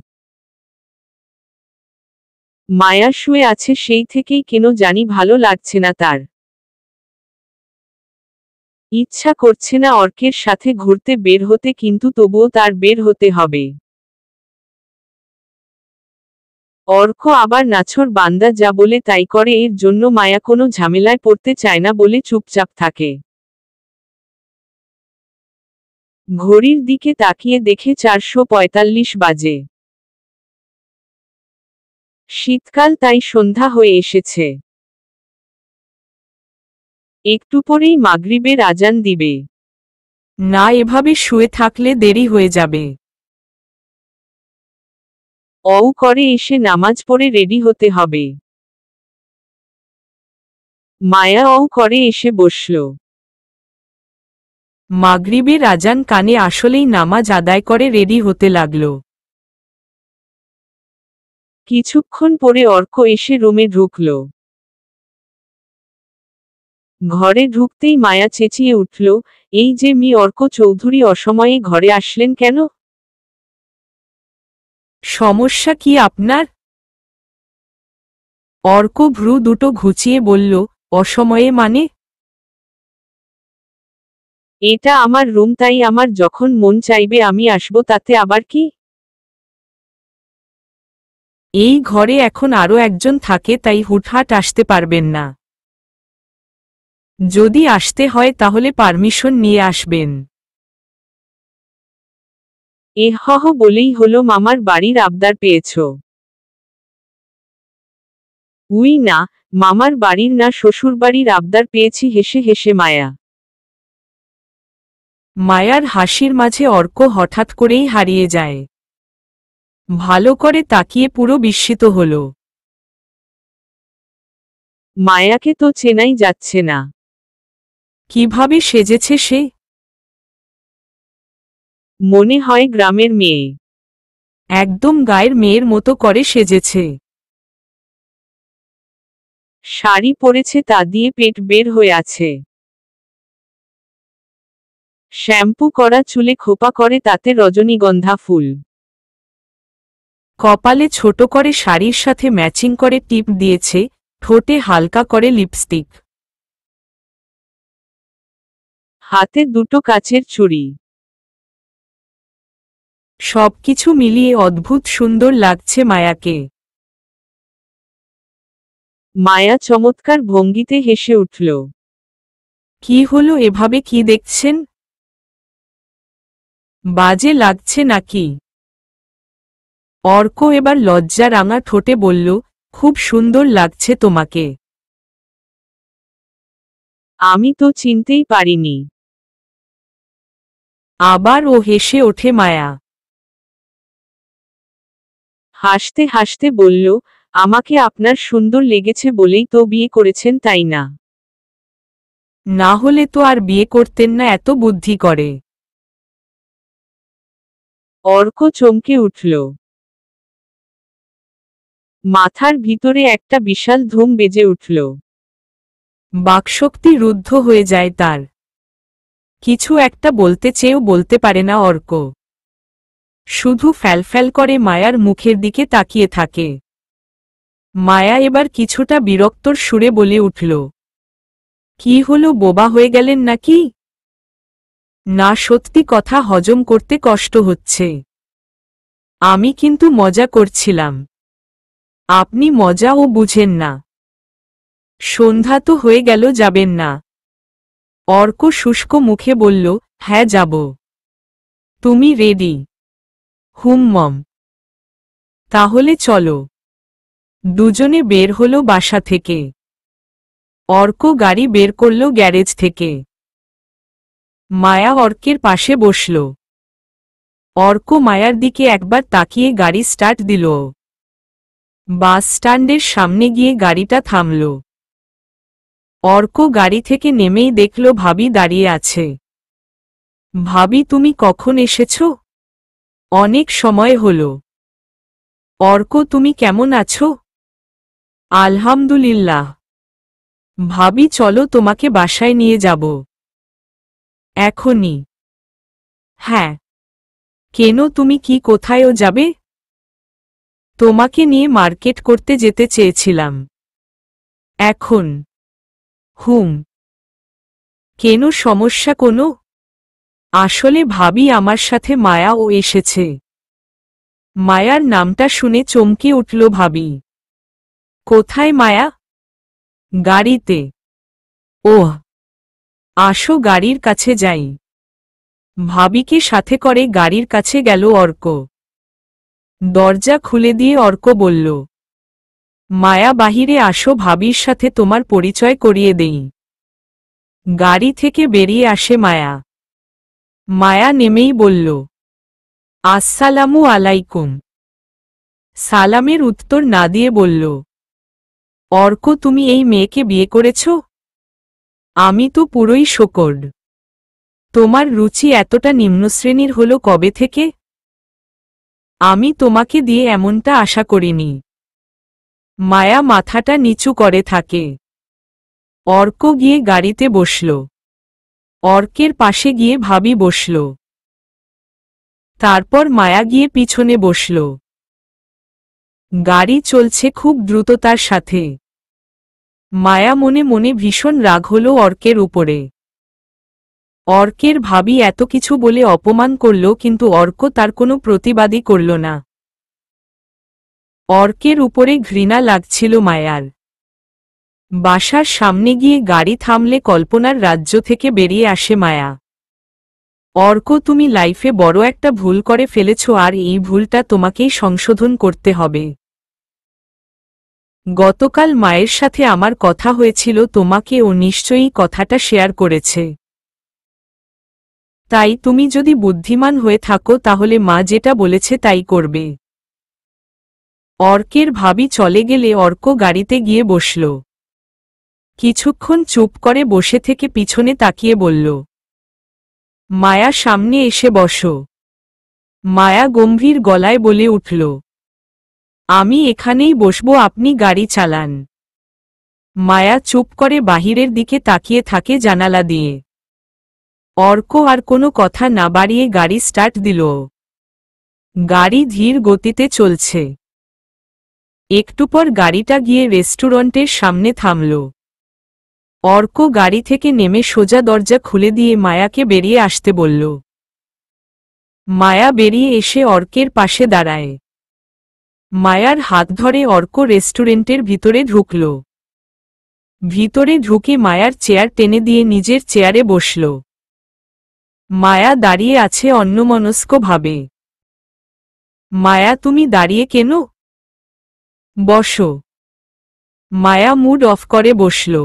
মায়া শুয়ে আছে, সেই থেকেই কেন জানি ভালো লাগছে না তার। ইচ্ছা করছে না অর্কের সাথে ঘুরতে বের হতে, কিন্তু তবুও তার বের হতে হবে। অর্ক আবার নাছোড় বান্দা, যা বলে তাই করে, এর জন্য মায়া কোনো ঝামেলায় পড়তে চায় না বলে চুপচাপ থাকে। ঘড়ির দিকে তাকিয়ে দেখে 4:45 বাজে। শীতকাল, তাই সন্ধ্যা হয়ে এসেছে। একটু পরেই মাগরিবের আজান দিবে। না, এভাবে শুয়ে থাকলে দেরি হয়ে যাবে। করে এসে নামাজ পড়ে রেডি হতে হবে। মায়া করে এসে বসল। মাগরিবের আজান কানে আসলেই নামাজ আদায় করে রেডি হতে লাগল। কিছুক্ষণ পরে অর্ক এসে রুমে ঢুকল। ঘরে ঢুকতেই মায়া চেঁচিয়ে উঠল, এই যে অর্ক চৌধুরী, অসময়ে ঘরে আসলেন কেন? সমস্যা কি আপনার? অর্ক ভ্রু দুটো ঘুচিয়ে বলল, অসময়ে মানে? এটা আমার রুম, তাই আমার যখন মন চাইবে আমি আসব, তাতে আবার কি? এই ঘরে এখন আরো একজন থাকে, তাই হুটহাট আসতে পারবেন না। যদি আসতে হয় তাহলে পারমিশন নিয়ে আসবেন। বলেই হলো, মামার বাড়ির আবদার পেয়েছ? উই না, মামার বাড়ির না, শ্বশুরবাড়ির আবদার পেয়েছি, হেসে হেসে মায়া। মায়ার হাসির মাঝে অর্ক হঠাৎ করেই হারিয়ে যায়। ভালো করে তাকিয়ে পুরো বিস্মিত হল। মায়াকে তো চেনাই যাচ্ছে না। কিভাবে সেজেছে সে? মনে হয় গ্রামের মেয়ে। একদম গায়ের মেয়ের মতো করে সেজেছে। শাড়ি পরেছে, তা দিয়ে পেট বের হয়ে আছে। শ্যাম্পু করা চুলে খোপা করে, তাতে রজনীগন্ধা ফুল। কপালে ছোট করে শাড়ির সাথে ম্যাচিং করে টিপ দিয়েছে, ঠোঁটে হালকা করে লিপস্টিক। হাতে দুটো কাচের চুড়ি। সবকিছু মিলিয়ে অদ্ভুত সুন্দর লাগছে মায়াকে। মায়া চমৎকার ভঙ্গিতে হেসে উঠল। কি হলো, এভাবে কি দেখছেন? বাজে লাগছে নাকি? অর্ক এবার লজ্জা রাঙা ঠোঁটে বলল, খুব সুন্দর লাগছে তোমাকে। আমি তো চিনতেই পারিনি। আবার ও হেসে ওঠে মায়া। হাসতে হাসতে বলল, আমাকে আপনার সুন্দর লেগেছে বলেই তো বিয়ে করেছেন, তাই না? না হলে তো আর বিয়ে করতেন না, এত বুদ্ধি করে। অর্ক চমকে উঠল। মাথার ভিতরে একটা বিশাল ধুম বেজে উঠল। বাকশক্তি রুদ্ধ হয়ে যায় তার। কিছু একটা বলতে চেয়েও বলতে পারে না অর্ক। শুধু ফ্যালফ্যাল করে মায়ার মুখের দিকে তাকিয়ে থাকে। মায়া এবার কিছুটা বিরক্তর সুরে বলে উঠল, কি হলো, বোবা হয়ে গেলেন নাকি? না, সত্যি কথা হজম করতে কষ্ট হচ্ছে। আমি কিন্তু মজা করছিলাম। আপনি মজাও বুঝেন না। সন্ধ্যা তো হয়ে গেল, যাবেন না? অর্ক শুষ্ক মুখে বলল, হ্যাঁ যাব। তুমি রেডি? হুম মম। তাহলে চলো। দুজনে বের হলো বাসা থেকে। অর্ক গাড়ি বের করল গ্যারেজ থেকে। মায়া অর্কের পাশে বসল। অর্ক মায়ার দিকে একবার তাকিয়ে গাড়ি স্টার্ট দিল। বাস স্ট্যান্ডের সামনে গিয়ে গাড়িটা থামল। অর্ক গাড়ি থেকে নেমেই দেখল ভাবি দাঁড়িয়ে আছে। ভাবি, তুমি কখন এসেছ? অনেক সময় হলো। অর্ক, তুমি কেমন আছো? আলহামদুলিল্লাহ। ভাবি, চলো তোমাকে বাসায় নিয়ে যাব। এখনই? হ্যাঁ। কেন, তুমি কি কোথায়ও যাবে? তোমাকে নিয়ে মার্কেট করতে যেতে চেয়েছিলাম। এখন? হুম। কেন, সমস্যা কোনো? আসলে ভাবি, আমার সাথে মায়াও এসেছে। মায়ার নামটা শুনে চমকে উঠল ভাবি। কোথায় মায়া? গাড়িতে। ওহ, আসো গাড়ির কাছে যাই। ভাবিকে সাথে করে গাড়ির কাছে গেল অর্ক। দরজা খুলে দিয়ে অর্ক বলল, মায়া, বাহিরে আসো, ভাবির সাথে তোমার পরিচয় করিয়ে দেই। গাড়ি থেকে বেরিয়ে আসে মায়া। মায়া নেমেই বলল, আসসালামু আলাইকুম। সালামের উত্তর না দিয়ে বলল, অর্ক, তুমি এই মেয়েকে বিয়ে করেছ? আমি তো পুরোই শোকড। তোমার রুচি এতটা নিম্নশ্রেণীর হলো কবে থেকে? আমি তোমাকে দিয়ে এমনটা আশা করিনি। মায়া মাথাটা নিচু করে থাকে। অর্ক গিয়ে গাড়িতে বসল। অর্কের পাশে গিয়ে ভাবি বসল। তারপর মায়া গিয়ে পিছনে বসল। গাড়ি চলছে খুব দ্রুততার সাথে। মায়া মনে মনে ভীষণ রাগ হল অর্কের উপরে। অর্কের ভাবি এত কিছু বলে অপমান করল, কিন্তু অর্ক তার কোনো প্রতিবাদই করল না। অর্কের উপরে ঘৃণা লাগছিল মায়ার। বাসার সামনে গিয়ে গাড়ি থামলে কল্পনার রাজ্য থেকে বেরিয়ে আসে মায়া। অর্ক, তুমি লাইফে বড় একটা ভুল করে ফেলেছ, আর এই ভুলটা তোমাকেই সংশোধন করতে হবে। গতকাল মায়ের সাথে আমার কথা হয়েছিল, তোমাকে ও নিশ্চয়ই কথাটা শেয়ার করেছে। তাই তুমি যদি বুদ্ধিমান হয়ে থাকো তাহলে মা যেটা বলেছে তাই করবে। অর্কের ভাবি চলে গেলে অর্ক গাড়িতে গিয়ে বসল। কিছুক্ষণ চুপ করে বসে থেকে পিছনে তাকিয়ে বলল, মায়া, সামনে এসে বসো। মায়া গম্ভীর গলায় বলে উঠল, আমি এখানেই বসবো, আপনি গাড়ি চালান। মায়া চুপ করে বাহিরের দিকে তাকিয়ে থাকে জানালা দিয়ে। অর্ক আর কোনো কথা না বাড়িয়ে গাড়ি স্টার্ট দিল। গাড়ি ধীর গতিতে চলছে। একটু পর গাড়িটা গিয়ে রেস্টুরেন্টের সামনে থামল। অর্ক গাড়ি থেকে নেমে সোজা দরজা খুলে দিয়ে মায়াকে বেরিয়ে আসতে বলল। মায়া বেরিয়ে এসে অর্কের পাশে দাঁড়ায়। মায়ার হাত ধরে অর্ক রেস্টুরেন্টের ভিতরে ঢুকল। ভিতরে ঢুকে মায়ার চেয়ার টেনে দিয়ে নিজের চেয়ারে বসল। মায়া দাঁড়িয়ে আছে অন্যমনস্কভাবে। মায়া, তুমি দাঁড়িয়ে কেন? বসো। মায়া মুড অফ করে বসল।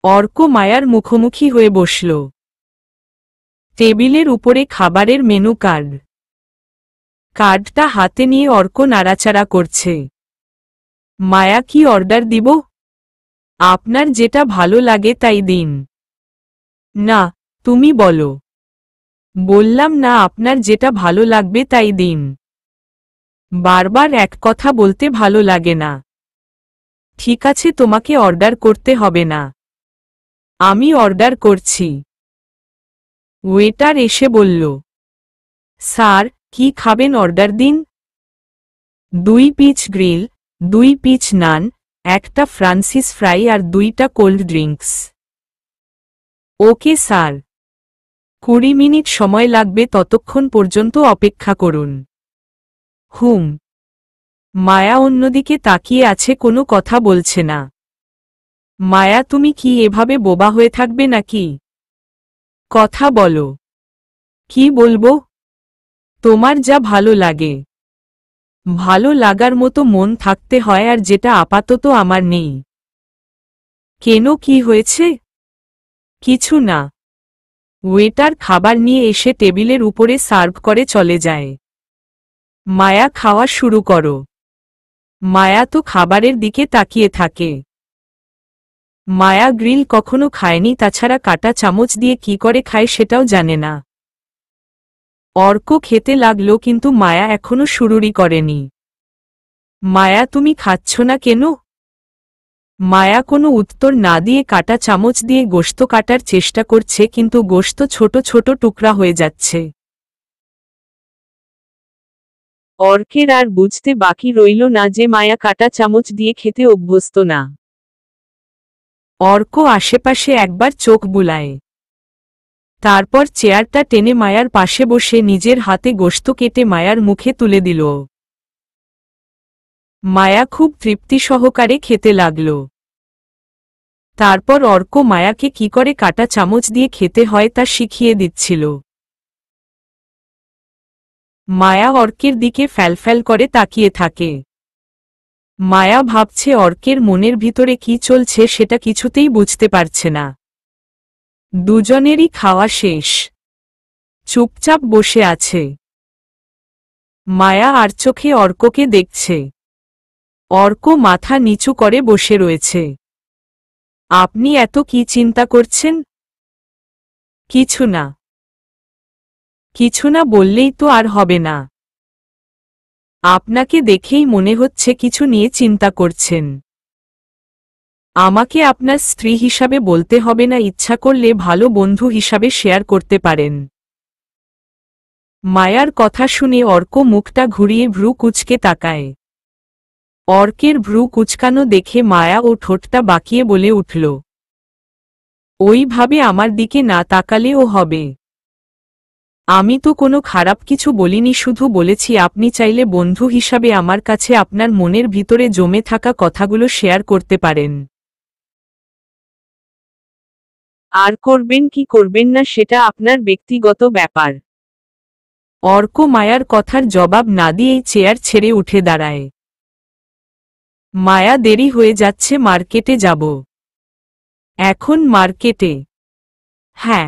অর্ক মায়ার মুখোমুখি হয়ে বসল। টেবিলের উপরে খাবারের মেনু কার্ড। কার্ডটা হাতে নিয়ে অর্ক নাড়াচাড়া করছে। মায়া, কি অর্ডার দিব? আপনার যেটা ভালো লাগে তাই দিন। না, তুমি বলো। বললাম না, আপনার যেটা ভালো লাগবে তাই দিন। বারবার এক কথা বলতে ভালো লাগে না। ঠিক আছে, তোমাকে অর্ডার করতে হবে না। আমি অর্ডার করছি। ওয়েটার এসে বলল, স্যার, কি খাবেন অর্ডার দিন। 2 পিস গ্রিল, 2 পিস নান, একটা ফ্রান্সিস ফ্রাই আর 2টা cold drinks. Okay sir. 20 minute সময় লাগবে, ততক্ষণ পর্যন্ত অপেক্ষা করুন। হুম। মায়া অন্যদিকে তাকিয়ে আছে, কোনো কথা বলছে না। মায়া, তুমি কি এভাবে বোবা হয়ে থাকবে নাকি? কথা বলো। কি বলবো? তোমার যা ভালো লাগে। ভালো লাগার মতো মন থাকতে হয়, আর যেটা আপাতত আমার নেই। কেন, কি হয়েছে? কিছু না। ওয়েটার খাবার নিয়ে এসে টেবিলের উপরে সার্ভ করে চলে যায়। মায়া, খাওয়া শুরু করো। মায়া তো খাবারের দিকে তাকিয়ে থাকে। মায়া গ্রিল কখনো খায়নি, তাছাড়া কাটা চামচ দিয়ে কি করে খায় সেটাও জানে না। অর্ক খেতে লাগলো, কিন্তু মায়া এখনো শুরুই করেনি। মায়া, তুমি খাচ্ছ না কেন? মায়া কোনো উত্তর না দিয়ে কাটা চামচ দিয়ে গোশত কাটার চেষ্টা করছে, কিন্তু গোশত ছোট ছোট টুকরা হয়ে যাচ্ছে। অর্কের আর বুঝতে বাকি রইল না যে মায়া কাটা চামচ দিয়ে খেতে অভ্যস্ত না। অর্ক আশেপাশে একবার চোখ বুলায়। তারপর চেয়ারটা টেনে মায়ার পাশে বসে নিজের হাতে গোশত কেটে মায়ার মুখে তুলে দিল। মায়া খুব তৃপ্তি সহকারে খেতে লাগল। তারপর অর্ক মায়াকে কি করে কাটা চামচ দিয়ে খেতে হয় তা শিখিয়ে দিচ্ছিল। মায়া অর্কের দিকে ফ্যালফ্যাল করে তাকিয়ে থাকে। মায়া ভাবছে অর্কের মনের ভিতরে কি চলছে সেটা কিছুতেই বুঝতে পারছে না। দুজনেরই খাওয়া শেষ। চুপচাপ বসে আছে। মায়া আর চোখে অর্ককে দেখছে। অর্ক মাথা নিচু করে বসে রয়েছে। আপনি এত কি চিন্তা করছেন? কিছু না। কিছু না বললেই তো আর হবে না। আপনাকে দেখেই মনে হচ্ছে কিছু নিয়ে চিন্তা করছেন। আমাকে আপনার স্ত্রী হিসাবে বলতে হবে না, ইচ্ছা করলে ভালো বন্ধু হিসাবে শেয়ার করতে পারেন। মায়ার কথা শুনে অর্ক মুখটা ঘুরিয়ে ভ্রু কুঁচকে তাকায়। অর্কের ভ্রু কুঁচকানো দেখে মায়া ও ঠোঁটটা বাঁকিয়ে বলে উঠল, ওইভাবে আমার দিকে না তাকালেও হবে। আমি তো কোনো খারাপ কিছু বলিনি, শুধু বলেছি আপনি চাইলে বন্ধু হিসাবে আমার কাছে আপনার মনের ভিতরে জমে থাকা কথাগুলো শেয়ার করতে পারেন। আর করবেন কি করবেন না সেটা আপনার ব্যক্তিগত ব্যাপার। অর্ক মায়ার কথার জবাব না দিয়েই চেয়ার ছেড়ে উঠে দাঁড়ায়। মায়া, দেরি হয়ে যাচ্ছে, মার্কেটে যাব। এখন মার্কেটে? হ্যাঁ।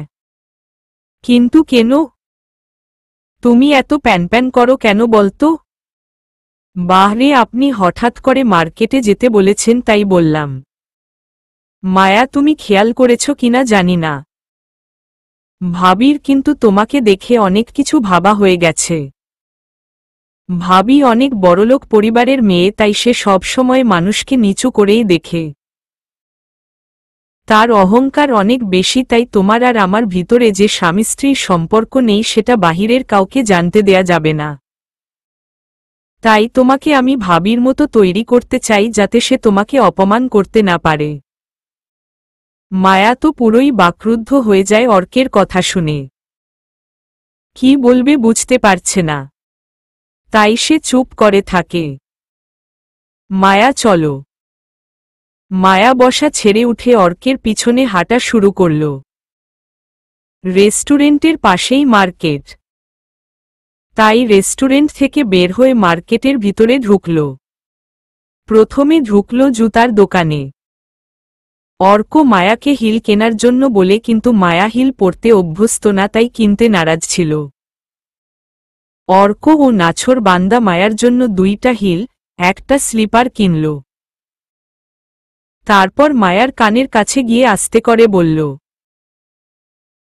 কিন্তু কেন? তুমি এত প্যানপ্যান করো কেন বলতো? বাহরে, আপনি হঠাৎ করে মার্কেটে যেতে বলেছেন তাই বললাম। মায়া, তুমি খেয়াল করেছ কিনা জানি না, ভাবির কিন্তু তোমাকে দেখে অনেক কিছু ভাবা হয়ে গেছে। ভাবি অনেক বড়লোক পরিবারের মেয়ে, তাই সে সবসময় মানুষকে নিচু করেই দেখে। তার অহংকার অনেক বেশি, তাই তোমার আর আমার ভিতরে যে স্বামী স্ত্রীর সম্পর্ক নেই সেটা বাহিরের কাউকে জানতে দেয়া যাবে না। তাই তোমাকে আমি ভাবির মতো তৈরি করতে চাই, যাতে সে তোমাকে অপমান করতে না পারে। মায়া তো পুরোই বাকরুদ্ধ হয়ে যায় অর্কের কথা শুনে। কি বলবে বুঝতে পারছে না, তাই সে চুপ করে থাকে। মায়া, চলো। মায়া বসা ছেড়ে উঠে অর্কের পিছনে হাঁটা শুরু করল। রেস্টুরেন্টের পাশেই মার্কেট, তাই রেস্টুরেন্ট থেকে বের হয়ে মার্কেটের ভিতরে ঢুকল। প্রথমে ঢুকল জুতার দোকানে। অর্ক মায়াকে হিল কেনার জন্য বলে, কিন্তু মায়া হিল পরতে অভ্যস্ত না, তাই কিনতে নারাজ ছিল। অর্ক ও নাছোড় বান্দা মায়ার জন্য 2টা হিল, একটা স্লিপার কিনল। তারপর মায়ার কানের কাছে গিয়ে আস্তে করে বলল,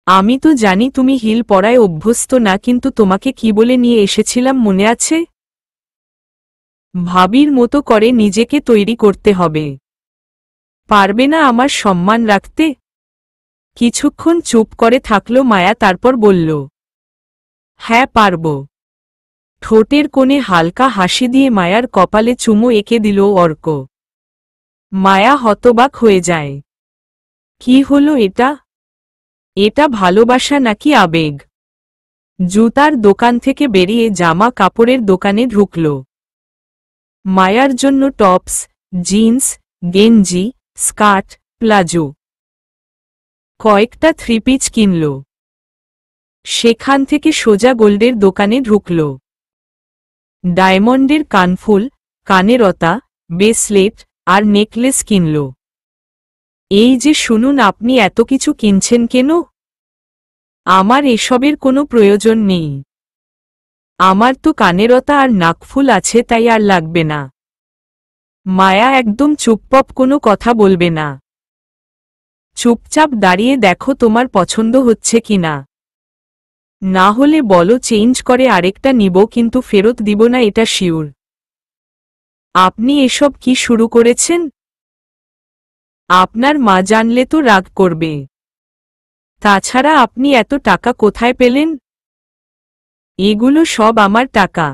আমি তো জানি তুমি হিল পরায় অভ্যস্ত না, কিন্তু তোমাকে কি বলে নিয়ে এসেছিলাম মনে আছে? ভাবির মতো করে নিজেকে তৈরি করতে হবে। পারবে না আমার সম্মান রাখতে? কিছুক্ষণ চুপ করে থাকল মায়া, তারপর বলল, হ্যাঁ পারব। ঠোঁটের কোণে হালকা হাসি দিয়ে মায়ার কপালে চুমু এঁকে দিল অর্ক। মায়া হতবাক হয়ে যায়। কি হলো এটা? এটা ভালোবাসা নাকি আবেগ? জুতার দোকান থেকে বেরিয়ে জামা কাপড়ের দোকানে ঢুকল। মায়ার জন্য টপস, জিন্স, গেঞ্জি, স্কার্ট, প্লাজো, কয়েকটা 3 পিস কিনল। সেখান থেকে সোজা গোল্ডের দোকানে ঢুকল। ডায়মন্ডের কানফুল, কানেরতা, ব্রেসলেট আর নেকলেস কিনল। এই যে শুনুন, আপনি এত কিছু কিনছেন কেন? আমার এসবের কোনো প্রয়োজন নেই। আমার তো কানেরতা আর নাকফুল আছে, তাই আর লাগবে না। মায়া একদম চুপচাপ, কোনো কথা বলবে না। চুপচাপ দাঁড়িয়ে দেখো তোমার পছন্দ হচ্ছে কিনা। না হলে বলো, চেঞ্জ করে আরেকটা নিব, কিন্তু ফেরত দিব না, এটা শিওর। আপনি এসব কি শুরু করেছেন? আপনার মা জানলে তো রাগ করবে। তাছাড়া আপনি এত টাকা কোথায় পেলেন? এগুলো সব আমার টাকা।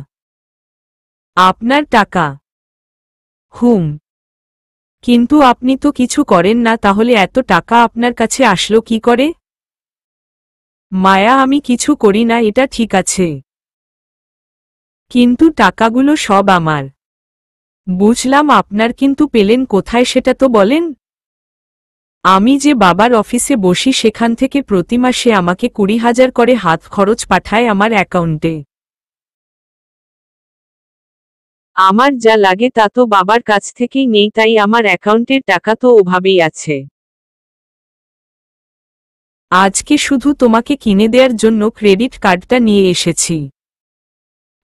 আপনার টাকা? হুম। কিন্তু আপনি তো কিছু করেন না, তাহলে এত টাকা আপনার কাছে আসলো কি করে? মায়া, আমি কিছু করি না, এটা ঠিক আছে। কিন্তু টাকাগুলো সব আমার। বুঝলাম আপনার, কিন্তু পেলেন কোথায় সেটা তো বলেন। আমি যে বাবার অফিসে বসি, সেখান থেকে প্রতি মাসে আমাকে 20,000 করে হাত খরচ পাঠায় আমার অ্যাকাউন্টে। আমার যা লাগে তা তো বাবার কাছ থেকেই নেই, তাই আমার অ্যাকাউন্টের টাকা তো ওভাবেই আছে। আজকে শুধু তোমাকে কিনে দেওয়ার জন্য ক্রেডিট কার্ডটা নিয়ে এসেছি।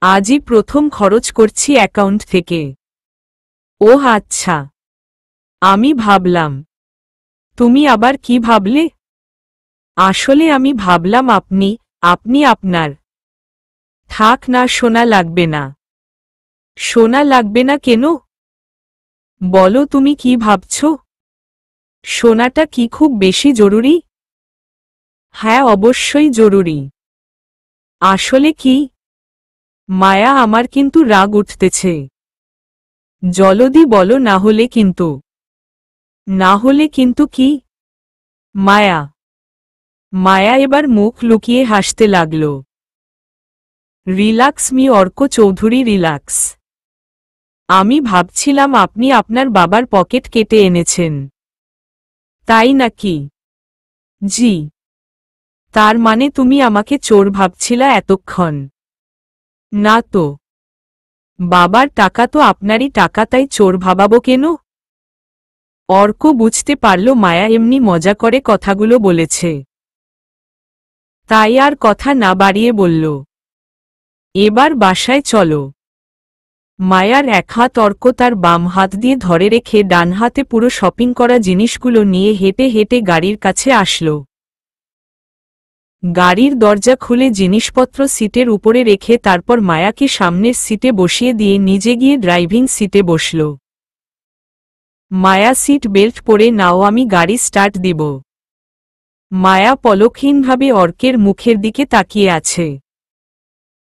আজই প্রথম খরচ করছি অ্যাকাউন্ট থেকে। ওহ আচ্ছা, আমি ভাবলাম। তুমি আবার কি ভাবলে? আসলে আমি ভাবলাম আপনি আপনার। থাক না, সোনা লাগবে না। সোনা লাগবে না কেন? বলো, তুমি কি ভাবছ? সোনাটা কি খুব বেশি জরুরি? হ্যাঁ, অবশ্যই জরুরি। আসলে কি? মায়া, আমার কিন্তু রাগ উঠতেছে। জলদি বলো, না হলে কিন্তু। না হলে কিন্তু কি? মায়া। মায়া এবার মুখ লুকিয়ে হাসতে লাগল। Relax Mr Arko Chowdhury, relax. আমি ভাবছিলাম আপনি আপনার বাবার পকেট কেটে এনেছেন। তাই নাকি? জি। তার মানে তুমি আমাকে চোর ভাবছিলা এতক্ষণ? না তো। বাবার টাকা তো আপনারই টাকা, তাই চোর ভাবাবো কেন? অর্ক বুঝতে পারল মায়া এমনি মজা করে কথাগুলো বলেছে। তাই আর কথা না বাড়িয়ে বলল, এবার বাসায় চলো। মায়ার এক হাত অর্ক তার বাম হাত দিয়ে ধরে রেখে ডান হাতে পুরো শপিং করা জিনিসগুলো নিয়ে হেঁটে হেঁটে গাড়ির কাছে আসলো। গাড়ির দরজা খুলে জিনিসপত্র সিটের উপরে রেখে তারপর মায়াকে সামনের সিটে বসিয়ে দিয়ে নিজে গিয়ে ড্রাইভিং সিটে বসল। মায়া, সিট বেল্ট পরে নাও, আমি গাড়ি স্টার্ট দিব। মায়া পলকহীনভাবে অর্কের মুখের দিকে তাকিয়ে আছে।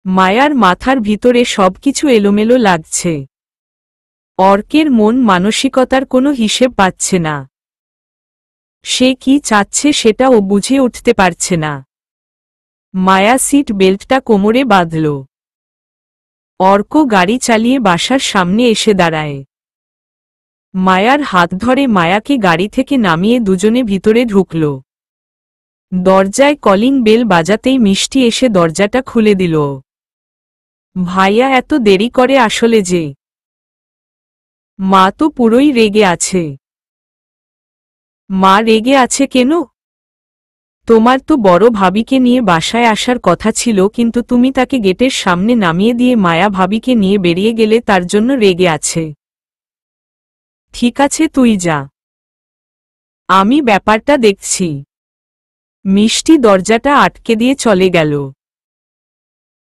মায়ার মাথার ভিতরে সবকিছু এলোমেলো লাগছে। অর্কের মন মানসিকতার কোনো হিসেব পাচ্ছে না। সে কি চাচ্ছে সেটা ও বুঝে উঠতে পারছে না। মায়া সিট বেল্টটা কোমরে বাঁধল। অর্ক গাড়ি চালিয়ে বাসার সামনে এসে দাঁড়ায়। মায়ার হাত ধরে মায়াকে গাড়ি থেকে নামিয়ে দুজনে ভিতরে ঢুকল। দরজায় কলিং বেল বাজাতেই মিষ্টি এসে দরজাটা খুলে দিল। ভাইয়া এত দেরি করে আসলে যে? মা তো পুরোই রেগে আছে। মা রেগে আছে কেন? তোমার তো বড় ভাবিকে নিয়ে বাসায় আসার কথা ছিল, কিন্তু তুমি তাকে গেটের সামনে নামিয়ে দিয়ে মায়া ভাবিকে নিয়ে বেরিয়ে গেলে, তার জন্য রেগে আছে। ঠিক আছে, তুই যা, আমি ব্যাপারটা দেখছি। মিষ্টি দরজাটা আটকে দিয়ে চলে গেল।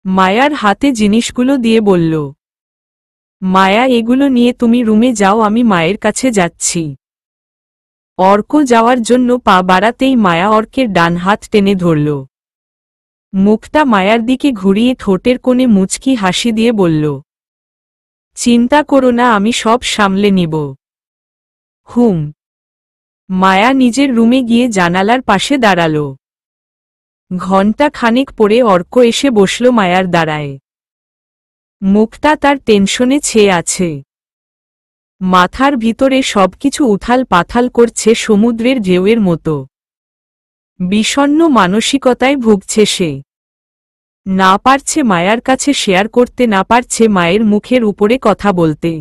মায়ার হাতে জিনিসগুলো দিয়ে বলল, মায়া, এগুলো নিয়ে তুমি রুমে যাও, আমি মায়ের কাছে যাচ্ছি। অর্ক যাওয়ার জন্য পা বাড়াতেই মায়া অর্কের ডান হাত টেনে ধরল। মুখটা মায়ার দিকে ঘুরিয়ে ঠোঁটের কোণে মুচকি হাসি দিয়ে বলল, চিন্তা করো না, আমি সব সামলে নিব। হুম। মায়া নিজের রুমে গিয়ে জানালার পাশে দাঁড়াল। ঘণ্টা খানেক পরে অর্ক এসে বসল মায়ার দাঁড়ায়। মুখটা তার টেনশনে ছেয়ে আছে। মাথার ভিতরে সবকিছু উথাল পাথাল করছে, সমুদ্রের ঢেউয়ের মতো। বিষণ্ণ মানসিকতায় ভুগছে সে। না পারছে মায়ার কাছে শেয়ার করতে, না পারছে মায়ের মুখের উপরে কথা বলতে।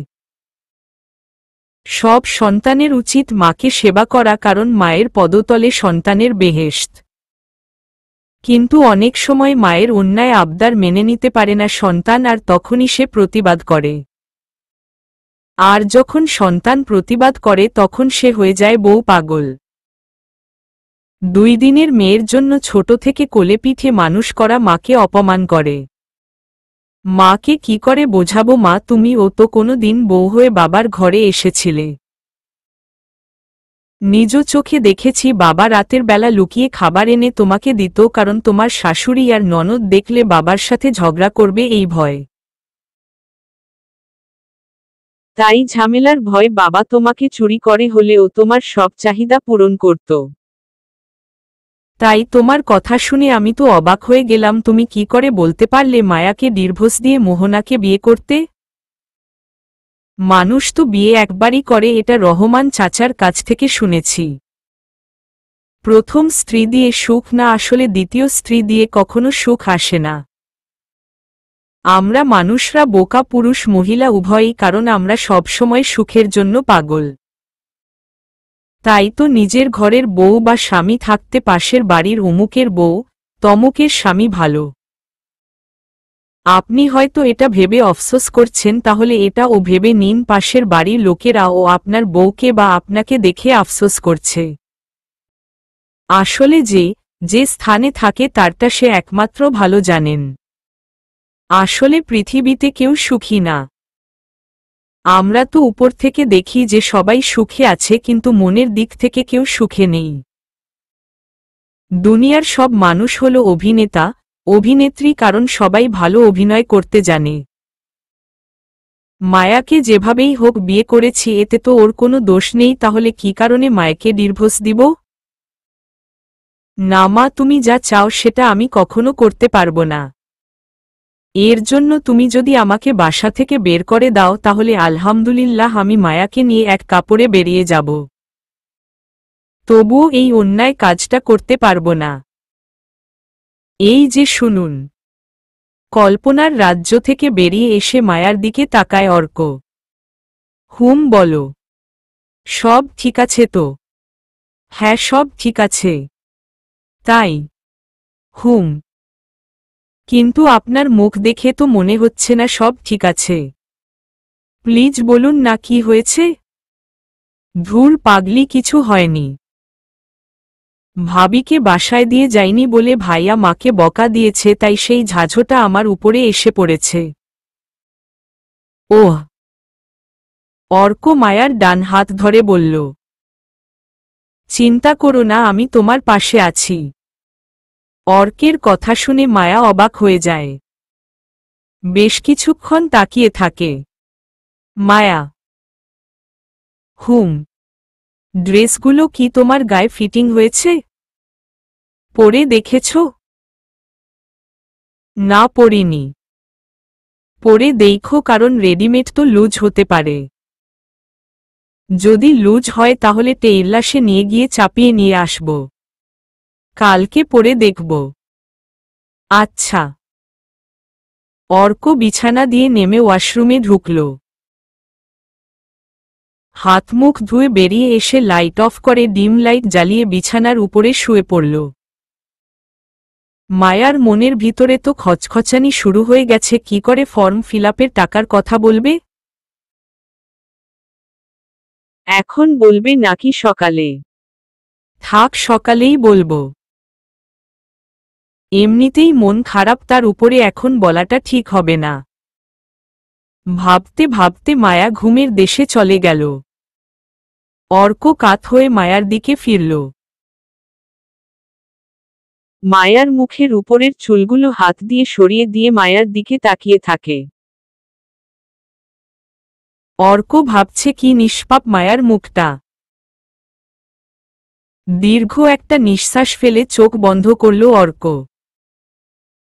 সব সন্তানের উচিত মাকে সেবা করা, কারণ মায়ের পদতলে সন্তানের বেহেশত। কিন্তু অনেক সময় মায়ের অন্যায় আবদার মেনে নিতে পারে না সন্তান, আর তখনই সে প্রতিবাদ করে। আর যখন সন্তান প্রতিবাদ করে তখন সে হয়ে যায় বউ পাগল। 2 দিনের মেয়ের জন্য ছোট থেকে কোলে পিঠে মানুষ করা মাকে অপমান করে। মাকে কি করে বোঝাবো, মা তুমিও তো কোনো দিন বউ হয়ে বাবার ঘরে এসেছিলে। নিজ চোখে দেখেছি বাবা রাতের বেলা লুকিয়ে খাবার এনে তোমাকে দিত, কারণ তোমার শাশুড়ি আর ননদ দেখলে বাবার সাথে ঝগড়া করবে এই ভয়। তাই ঝামেলার ভয় বাবা তোমাকে চুরি করে হলেও তোমার সব চাহিদা পূরণ করত। তাই তোমার কথা শুনে আমি তো অবাক হয়ে গেলাম, তুমি কি করে বলতে পারলে মায়াকে ডিভোর্স দিয়ে মোহনাকে বিয়ে করতে? মানুষ তো বিয়ে একবারই করে, এটা রহমান চাচার কাছ থেকে শুনেছি। প্রথম স্ত্রী দিয়ে সুখ না আসলে দ্বিতীয় স্ত্রী দিয়ে কখনো সুখ আসে না। আমরা মানুষরা বোকা, পুরুষ মহিলা উভয়ই, কারণ আমরা সবসময় সুখের জন্য পাগল। তাই তো নিজের ঘরের বউ বা স্বামী থাকতে পাশের বাড়ির অমুকের বউ তমুকের স্বামী ভালো। আপনি হয়তো এটা ভেবে অফসোস করছেন, তাহলে এটাও ভেবে নিন পাশের বাড়ির লোকেরাও আপনার বউকে বা আপনাকে দেখে আফসোস করছে। আসলে যে স্থানে থাকে তারটা সে একমাত্র ভালো জানেন। আসলে পৃথিবীতে কেউ সুখী না। আমরা তো উপর থেকে দেখি যে সবাই সুখে আছে, কিন্তু মনের দিক থেকে কেউ সুখে নেই। দুনিয়ার সব মানুষ হলো অভিনেতা অভিনেত্রী, কারণ সবাই ভালো অভিনয় করতে জানে। মায়াকে যেভাবেই হোক বিয়ে করেছি, এতে তো ওর কোনো দোষ নেই, তাহলে কি কারণে মায়াকে ডিভোর্স দিব? না মা, তুমি যা চাও সেটা আমি কখনো করতে পারবো না। এর জন্য তুমি যদি আমাকে বাসা থেকে বের করে দাও তাহলে আলহামদুলিল্লাহ, আমি মায়াকে নিয়ে এক কাপড়ে বেরিয়ে যাব। তবুও এই অন্যায় কাজটা করতে পারবো না। এই যে শুনুন। কল্পনার রাজ্য থেকে বেরিয়ে এসে মায়ার দিকে তাকায় অর্ক। হুম বলো। সব ঠিক আছে তো? হ্যাঁ সব ঠিক আছে। তাই? হুম। কিন্তু আপনার মুখ দেখে তো মনে হচ্ছে না সব ঠিক আছে। প্লিজ বলুন না কি হয়েছে। ধুর পাগলি, কিছু হয়নি। ভাবিকে বাসায় দিয়ে যাইনি বলে ভাইয়া মাকে বকা দিয়েছে, তাই সেই ঝাঁঝোটা আমার উপরে এসে পড়েছে। ওহ। অর্ক মায়ার ডান হাত ধরে বলল। চিন্তা করো না, আমি তোমার পাশে আছি। অর্কের কথা শুনে মায়া অবাক হয়ে যায়। বেশ কিছুক্ষণ তাকিয়ে থাকে। মায়া। হুম। ড্রেসগুলো কি তোমার গায়ে ফিটিং হয়েছে? পরে দেখেছ? না পরিনি। পরে দেখো, কারণ রেডিমেড তো লুজ হতে পারে। যদি লুজ হয় তাহলে টেইলার্সে নিয়ে গিয়ে চাপিয়ে নিয়ে আসব। কালকে পরে দেখব। আচ্ছা। অর্ক বিছানা দিয়ে নেমে ওয়াশরুমে ঢুকল। হাত মুখ ধুয়ে বেরিয়ে এসে লাইট অফ করে ডিম লাইট জ্বালিয়ে বিছানার উপরে শুয়ে পড়ল। মায়ার মনের ভিতরে তো খচখচানি শুরু হয়ে গেছে, কি করে ফর্ম ফিলআপের টাকার কথা বলবে। এখন বলবে নাকি সকালে? থাক, সকালেই বলবো। এমনিতেই মন খারাপ, তার উপরে এখন বলাটা ঠিক হবে না। ভাবতে ভাবতে মায়া ঘুমের দেশে চলে গেল। অর্ক কাত হয়ে মায়ার দিকে ফিরল। মায়ার মুখের উপরের চুলগুলো হাত দিয়ে সরিয়ে দিয়ে মায়ার দিকে তাকিয়ে থাকে। অর্ক ভাবছে কি নিষ্পাপ মায়ার মুখটা। দীর্ঘ একটা নিঃশ্বাস ফেলে চোখ বন্ধ করল অর্ক।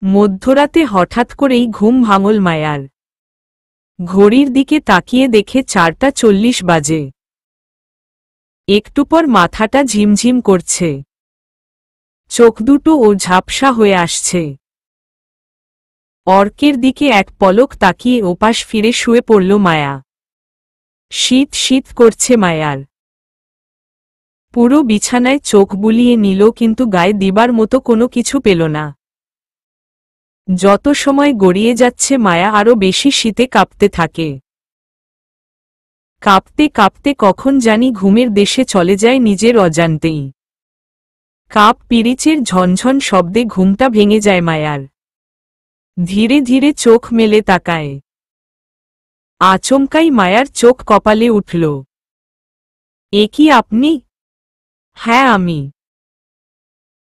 মধ্যরাতে হঠাৎ করেই ঘুম ভাঙল মায়ার। ঘড়ির দিকে তাকিয়ে দেখে 4:40 বাজে। একটু পর মাথাটা ঝিমঝিম করছে। চোখ দুটো ও ঝাপসা হয়ে আসছে। অর্কের দিকে এক পলক তাকিয়ে ওপাশ ফিরে শুয়ে পড়ল মায়া। শীত শীত করছে মায়ার। পুরো বিছানায় চোখ বুলিয়ে নিল কিন্তু গায়ে দিবার মতো কোনো কিছু পেল না। যত সময় গড়িয়ে যাচ্ছে মায়া আরো বেশি শীতে কাঁপতে থাকে। কাঁপতে কাঁপতে কখন জানি ঘুমের দেশে চলে যায় নিজের অজান্তেই। কাপ পিরিচের ঝনঝন শব্দে ঘুমটা ভেঙে যায় মায়ার। ধীরে ধীরে চোখ মেলে তাকায়। আচমকাই মায়ার চোখ কপালে উঠল। এ কি আপনি? হ্যাঁ আমি।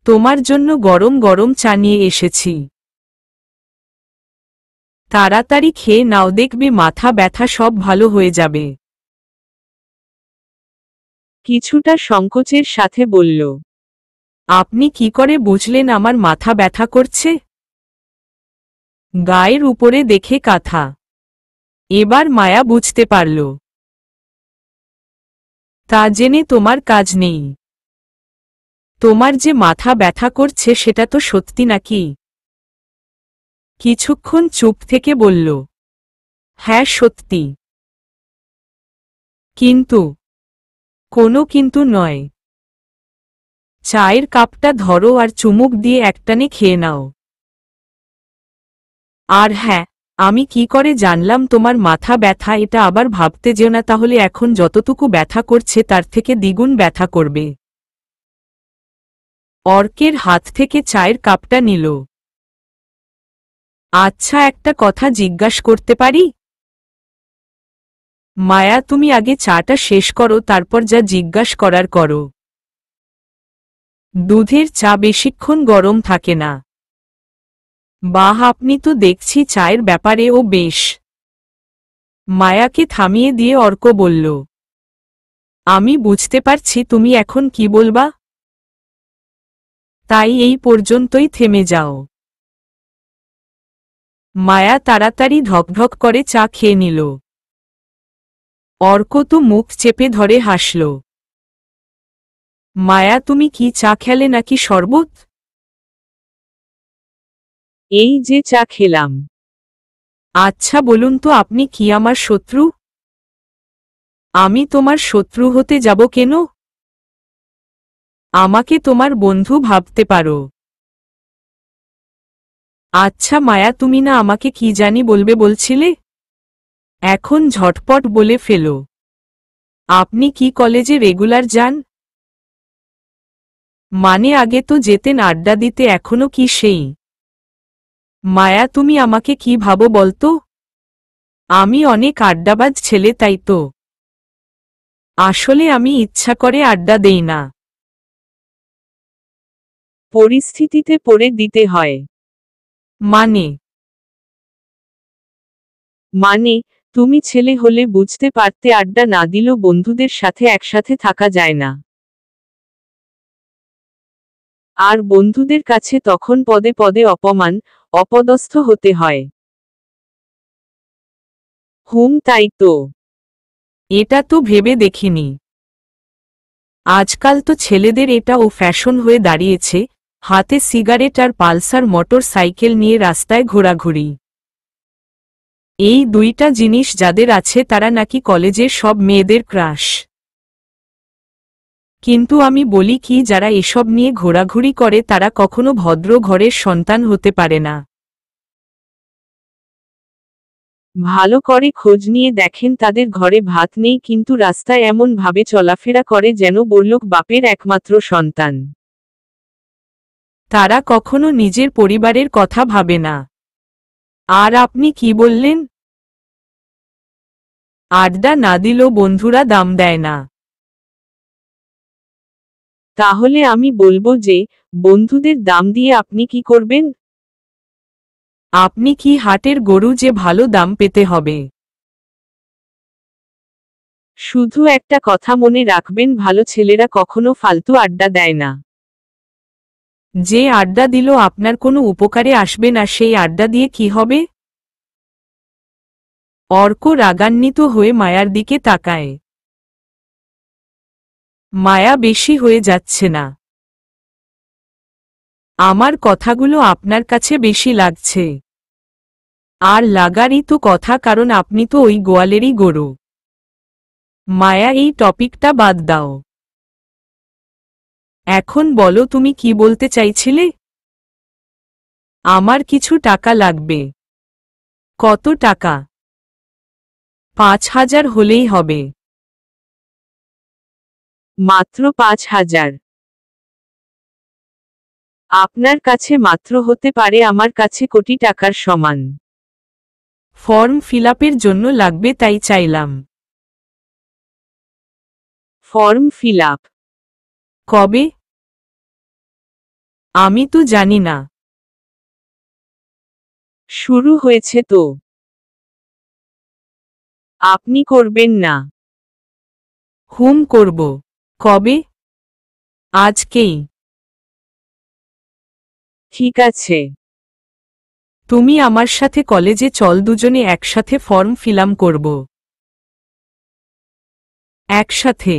তোমার জন্য গরম গরম চা নিয়ে এসেছি। তাড়াতাড়ি খেয়ে নাও, দেখবে মাথা ব্যথা সব ভালো হয়ে যাবে। কিছুটা সংকোচের সাথে বলল। আপনি কি করে বুঝলেন আমার মাথা ব্যথা করছে? গায়ের উপরে দেখে কাঁথা। এবার মায়া বুঝতে পারল। তা জেনে তোমার কাজ নেই। তোমার যে মাথা ব্যথা করছে সেটা তো সত্যি নাকি? কিছুক্ষণ চুপ থেকে বলল, হ্যাঁ সত্যি। কিন্তু? কোনো কিন্তু নয়। চায়ের কাপটা ধরো আর চুমুক দিয়ে একটানে খেয়ে নাও। আর হ্যাঁ, আমি কি করে জানলাম তোমার মাথা ব্যথা? এটা আবার ভাবতে যেও না, তাহলে এখন যতটুকু ব্যথা করছে তার থেকে দ্বিগুণ ব্যথা করবে। অর্কের হাত থেকে চায়ের কাপটা নিল। আচ্ছা, একটা কথা জিজ্ঞাসা করতে পারি? মায়া, তুমি আগে চাটা শেষ করো, তারপর যা জিজ্ঞাসা করার করো। দুধের চা বেশিক্ষণ গরম থাকে না। বাহ, আপনি তো দেখছি চায়ের ব্যাপারেও বেশ। মায়াকে থামিয়ে দিয়ে অর্ক বলল, আমি বুঝতে পারছি তুমি এখন কি বলবা, তাই এই পর্যন্তই থেমে যাও। মায়া তাড়াতাড়ি ঢকঢক করে চা খেয়ে নিল। অর্ক তো মুখ চেপে ধরে হাসল। মায়া, তুমি কি চা খেলে নাকি শরবত? এই যে চা খেলাম। আচ্ছা বলুন তো, আপনি কি আমার শত্রু? আমি তোমার শত্রু হতে যাব কেন? আমাকে তোমার বন্ধু ভাবতে পারো। আচ্ছা মায়া, তুমি না আমাকে কি জানি বলবে বলছিলে? এখন ঝটপট বলে ফেলো। আপনি কি কলেজে রেগুলার যান? মানে আগে তো যেতেন আড্ডা দিতে, এখনো কি সেই? মায়া, তুমি আমাকে কি ভাবো বলতো? আমি অনেক আড্ডাবাজ ছেলে, তাই তো। আসলে আমি ইচ্ছা করে আড্ডা দেই না, পরিস্থিতিতে পড়ে দিতে হয়। মানে? মানে, তুমি ছেলে হলে বুঝতে পারতে আড্ডা না দিলেও বন্ধুদের সাথে একসাথে থাকা যায় না। আর বন্ধুদের কাছে তখন পদে পদে অপমান, অপদস্থ হতে হয়। তাই তো। এটা তো ভেবে দেখিনি। আজকাল তো ছেলেদের এটাও ফ্যাশন হয়ে দাঁড়িয়েছে, হাতে সিগারেট আর পালসার মোটর সাইকেল নিয়ে রাস্তায় ঘোরাঘুরি। এই দুইটা জিনিস যাদের আছে তারা নাকি কলেজের সব মেয়েদের ক্রাশ। কিন্তু আমি বলি কি, যারা এসব নিয়ে ঘোরাঘুরি করে তারা কখনো ভদ্র ঘরের সন্তান হতে পারে না। ভালো করে খোঁজ নিয়ে দেখেন, তাদের ঘরে ভাত নেই কিন্তু রাস্তায় এমন ভাবে চলাফেরা করে যেন বড়লোক বাপের একমাত্র সন্তান। তারা কখনো নিজের পরিবারের কথা ভাবে না। আর আপনি কি বললেন? আড্ডা না দিলেও বন্ধুরা দাম দেয় না। তাহলে আমি বলবো যে, বন্ধুদের দাম দিয়ে আপনি কি করবেন? আপনি কি হাটের গরু যে ভালো দাম পেতে হবে? শুধু একটা কথা মনে রাখবেন, ভালো ছেলেরা কখনো ফালতু আড্ডা দেয় না। যে আড্ডা দিল আপনার কোনো উপকারে আসবে না, সেই আড্ডা দিয়ে কি হবে? অর্ক রাগান্বিত হয়ে মায়ার দিকে তাকায়। মায়া, বেশি হয়ে যাচ্ছে না? আমার কথাগুলো আপনার কাছে বেশি লাগছে? আর লাগারই তো কথা, কারণ আপনি তো ওই গোয়ালেরই গরু। মায়া, এই টপিকটা বাদ দাও। এখন বলো তুমি কি বলতে চাইছিলে? আমার কিছু টাকা লাগবে। কত টাকা? 5,000 হলেই হবে। মাত্র 5,000? আপনার কাছে মাত্র হতে পারে আমার কাছে কোটি টাকার সমান। ফর্ম ফিলআপের জন্য লাগবে, তাই চাইলাম। Form fill up? কবে? আমি তো জানি না। শুরু হয়েছে তো। আপনি করবেন না? করব। কবে? আজকেই। ঠিক আছে। তুমি আমার সাথে কলেজে চল, দুজনে একসাথে ফর্ম ফিলআপ করব। একসাথে?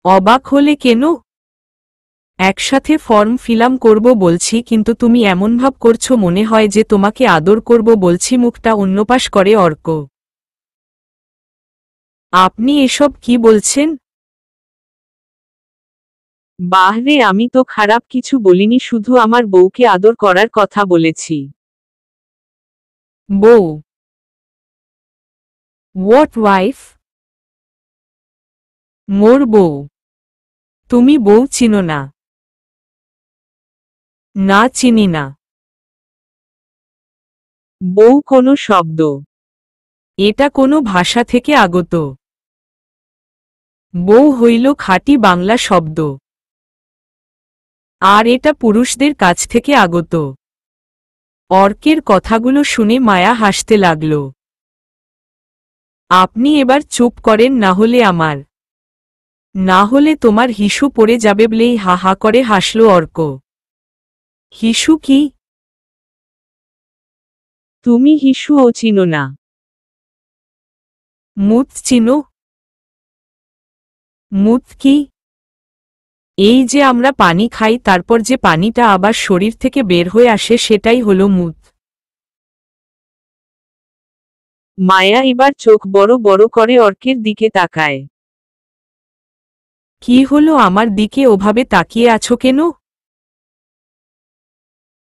অবাক হলে কেন? একসাথে ফর্ম ফিলআপ করব বলছি, কিন্তু তুমি এমন ভাব করছো মনে হয় যে তোমাকে আদর করব বলছি। মুখটা অন্যপাশ করে অর্ক। আপনি এসব কি বলছেন? বাহরে, আমি তো খারাপ কিছু বলিনি, শুধু আমার বউকে আদর করার কথা বলেছি। বউ? What wife? মোর বউ? তুমি বউ চিনো না? না, চিনি না। বউ কোনো শব্দ? এটা কোনো ভাষা থেকে আগত। বউ হইল খাঁটি বাংলা শব্দ। আর এটা পুরুষদের কাছ থেকে আগত। অর্কের কথাগুলো শুনে মায়া হাসতে লাগল। আপনি এবার চুপ করেন, না হলে তোমার হিসু পড়ে যাবে বলেই হা হা করে হাসল অর্ক। হিসু কি? তুমি হিসুও চিনো না? মুত চিনো? মুত কি? এই যে আমরা পানি খাই, তারপর যে পানিটা আবার শরীর থেকে বের হয়ে আসে, সেটাই হলো মুত। মায়া এবার চোখ বড় বড় করে অর্কের দিকে তাকায়। কি হলো, আমার দিকে ওভাবে তাকিয়ে আছো কেন?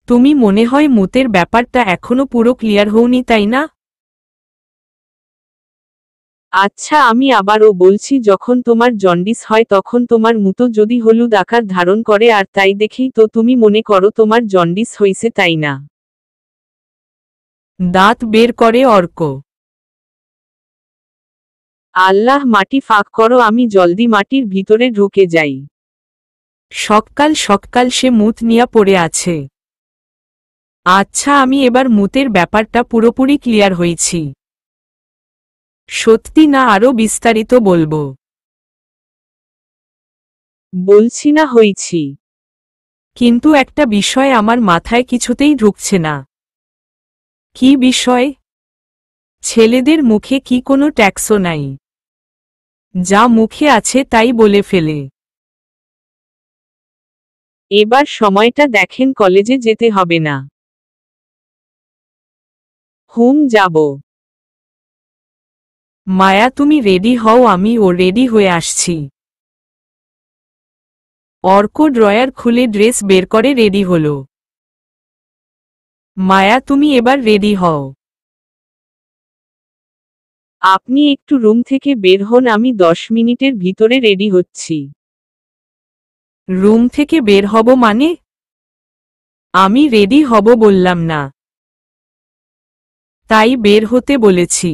তুমি মনে হয় মুতের ব্যাপারটা এখনো পুরো ক্লিয়ার হওনি, তাই না? আচ্ছা, আমি আবারও বলছি, যখন তোমার জন্ডিস হয় তখন তোমার মুতো যদি হলুদ আকার ধারণ করে, আর তাই দেখেই তো তুমি মনে করো তোমার জন্ডিস হইছে, তাই না? দাঁত বের করে অর্ক। আল্লাহ, মাটি ফাঁক করো, আমি জলদি মাটির ভিতরে ঢুকে যাই। সকাল সকাল সে মুত নিয়া পড়ে আছে। আচ্ছা, আমি এবার মুতের ব্যাপারটা পুরোপুরি ক্লিয়ার হয়েছি। সত্যি না আরো বিস্তারিত বলবো? বলছি না হইছি। কিন্তু একটা বিষয় আমার মাথায় কিছুতেই ঢুকছে না। কি বিষয়? ছেলেদের মুখে কি কোনো ট্যাক্সও নাই? যা মুখে আছে তাই বলে ফেলে। এবার সময়টা দেখেন, কলেজে যেতে হবে না। যাব। মায়া, তুমি রেডি হও, আমিও রেডি হয়ে আসছি। অর্ক ড্রয়ার খুলে ড্রেস বের করে রেডি হলো। মায়া, তুমি এবার রেডি হও। আপনি একটু রুম থেকে বের হন, আমি 10 মিনিটের ভিতরে রেডি হচ্ছি। রুম থেকে বের হব মানে? আমি রেডি হব বললাম না, তাই বের হতে বলেছি।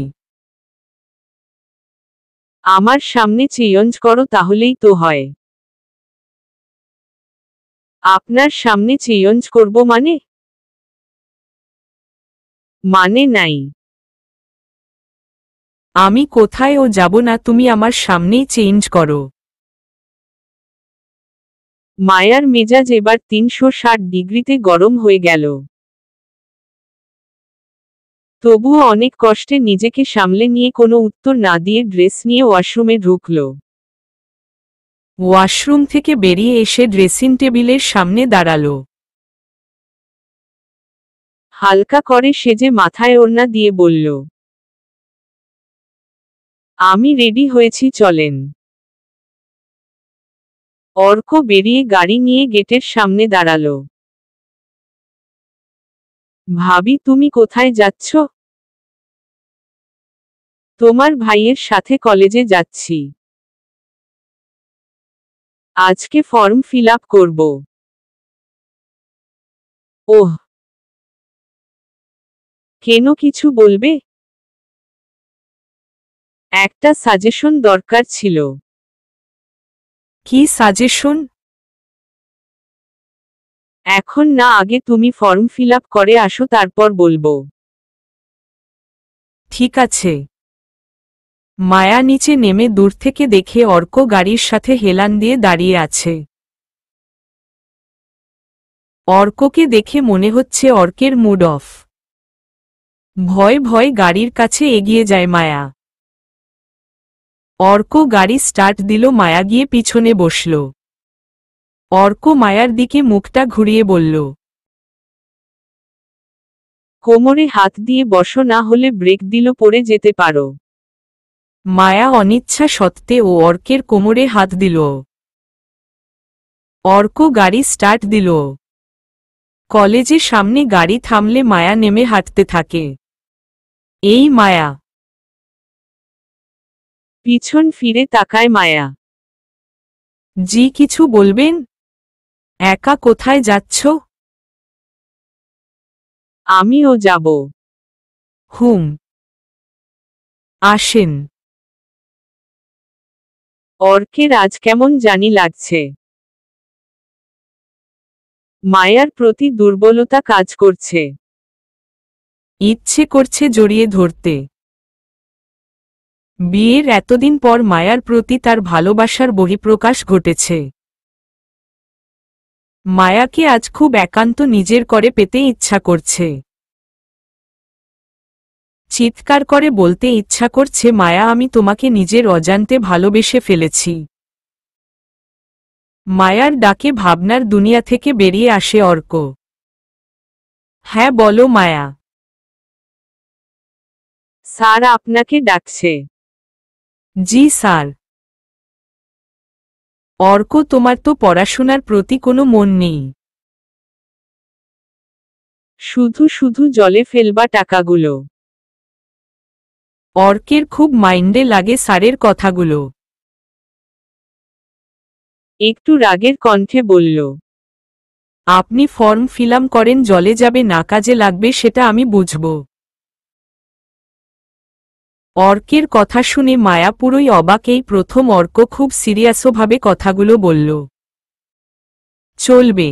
আমার সামনে চেঞ্জ করো, তাহলেই তো হয়। আপনার সামনে চেঞ্জ করব মানে? মানে নাই। আমি কোথায়ও যাব না, তুমি আমার সামনেই চেঞ্জ করো। মায়ার মেজাজ এবার 360 ডিগ্রিতে গরম হয়ে গেল। তবুও অনেক কষ্টে নিজেকে সামলে নিয়ে কোনো উত্তর না দিয়ে ড্রেস নিয়ে ওয়াশরুমে ঢুকল। ওয়াশরুম থেকে বেরিয়ে এসে ড্রেসিং টেবিলের সামনে দাঁড়ালো। হালকা করে সেজে মাথায় ওড়না দিয়ে বলল, আমি রেডি হয়েছি, চলেন। অর্ক বেরিয়ে গাড়ি নিয়ে গেটের সামনে দাঁড়ালো। ভাবি, তুমি কোথায় যাচ্ছ? তোমার ভাইয়ের সাথে কলেজে যাচ্ছি। আজকে ফর্ম ফিল আপ করব। ওহ, কেন, কিছু বলবে? একটা সাজেশন দরকার ছিল। কি সাজেশন? এখন না, আগে তুমি ফর্ম ফিল আপ করে আসো, তারপর বলবো। ঠিক আছে। মায়া নিচে নেমে দূর থেকে দেখে অর্ক গাড়ির সাথে হেলান দিয়ে দাঁড়িয়ে আছে। অর্ককে দেখে মনে হচ্ছে অর্কের মুড অফ। ভয় ভয় গাড়ির কাছে এগিয়ে যায় মায়া। অর্ক গাড়ি স্টার্ট দিল, মায়া গিয়ে পিছনে বসল। অর্ক মায়ার দিকে মুখটা ঘুরিয়ে বলল, কোমরে হাত দিয়ে বসো, না হলে ব্রেক দিল পড়ে যেতে পারো। মায়া অনিচ্ছা সত্ত্বে ও অর্কের কোমরে হাত দিল। অর্ক গাড়ি স্টার্ট দিল। কলেজের সামনে গাড়ি থামলে মায়া নেমে হাঁটতে থাকে। এই মায়া। পিছন ফিরে তাকায় মায়া। জি, কিছু বলবেন? একা কোথায় যাচ্ছ? আমিও যাব। হুম, আসেন। অর্কের আজ কেমন জানি লাগছে। মায়ার প্রতি দুর্বলতা কাজ করছে। ইচ্ছে করছে জড়িয়ে ধরতে। বিয়ের এতদিন পর মায়ার প্রতি তার ভালোবাসার বহিঃপ্রকাশ ঘটেছে। মায়াকে আজ খুব একান্ত নিজের করে পেতে ইচ্ছা করছে। চিৎকার করে বলতে ইচ্ছা করছে, মায়া, আমি তোমাকে নিজের অজান্তে ভালোবেসে ফেলেছি। মায়ার ডাকে ভাবনার দুনিয়া থেকে বেরিয়ে আসে অর্ক। হ্যাঁ বলো মায়া। স্যার আপনাকে ডাকছে। জি স্যার। অর্ক, তোমার তো পড়াশোনার প্রতি কোনো মন নেই। শুধু শুধু জলে ফেলবা টাকাগুলো। অর্কের খুব মাইন্ডে লাগে স্যারের কথাগুলো। একটু রাগের কণ্ঠে বলল, আপনি ফর্ম ফিলাম করেন, জলে যাবে না কাজে লাগবে সেটা আমি বুঝব। অর্কের কথা শুনে মায়া পুরোই অবাক। এই প্রথম অর্ক খুব সিরিয়াসভাবে কথাগুলো বলল। চলবে।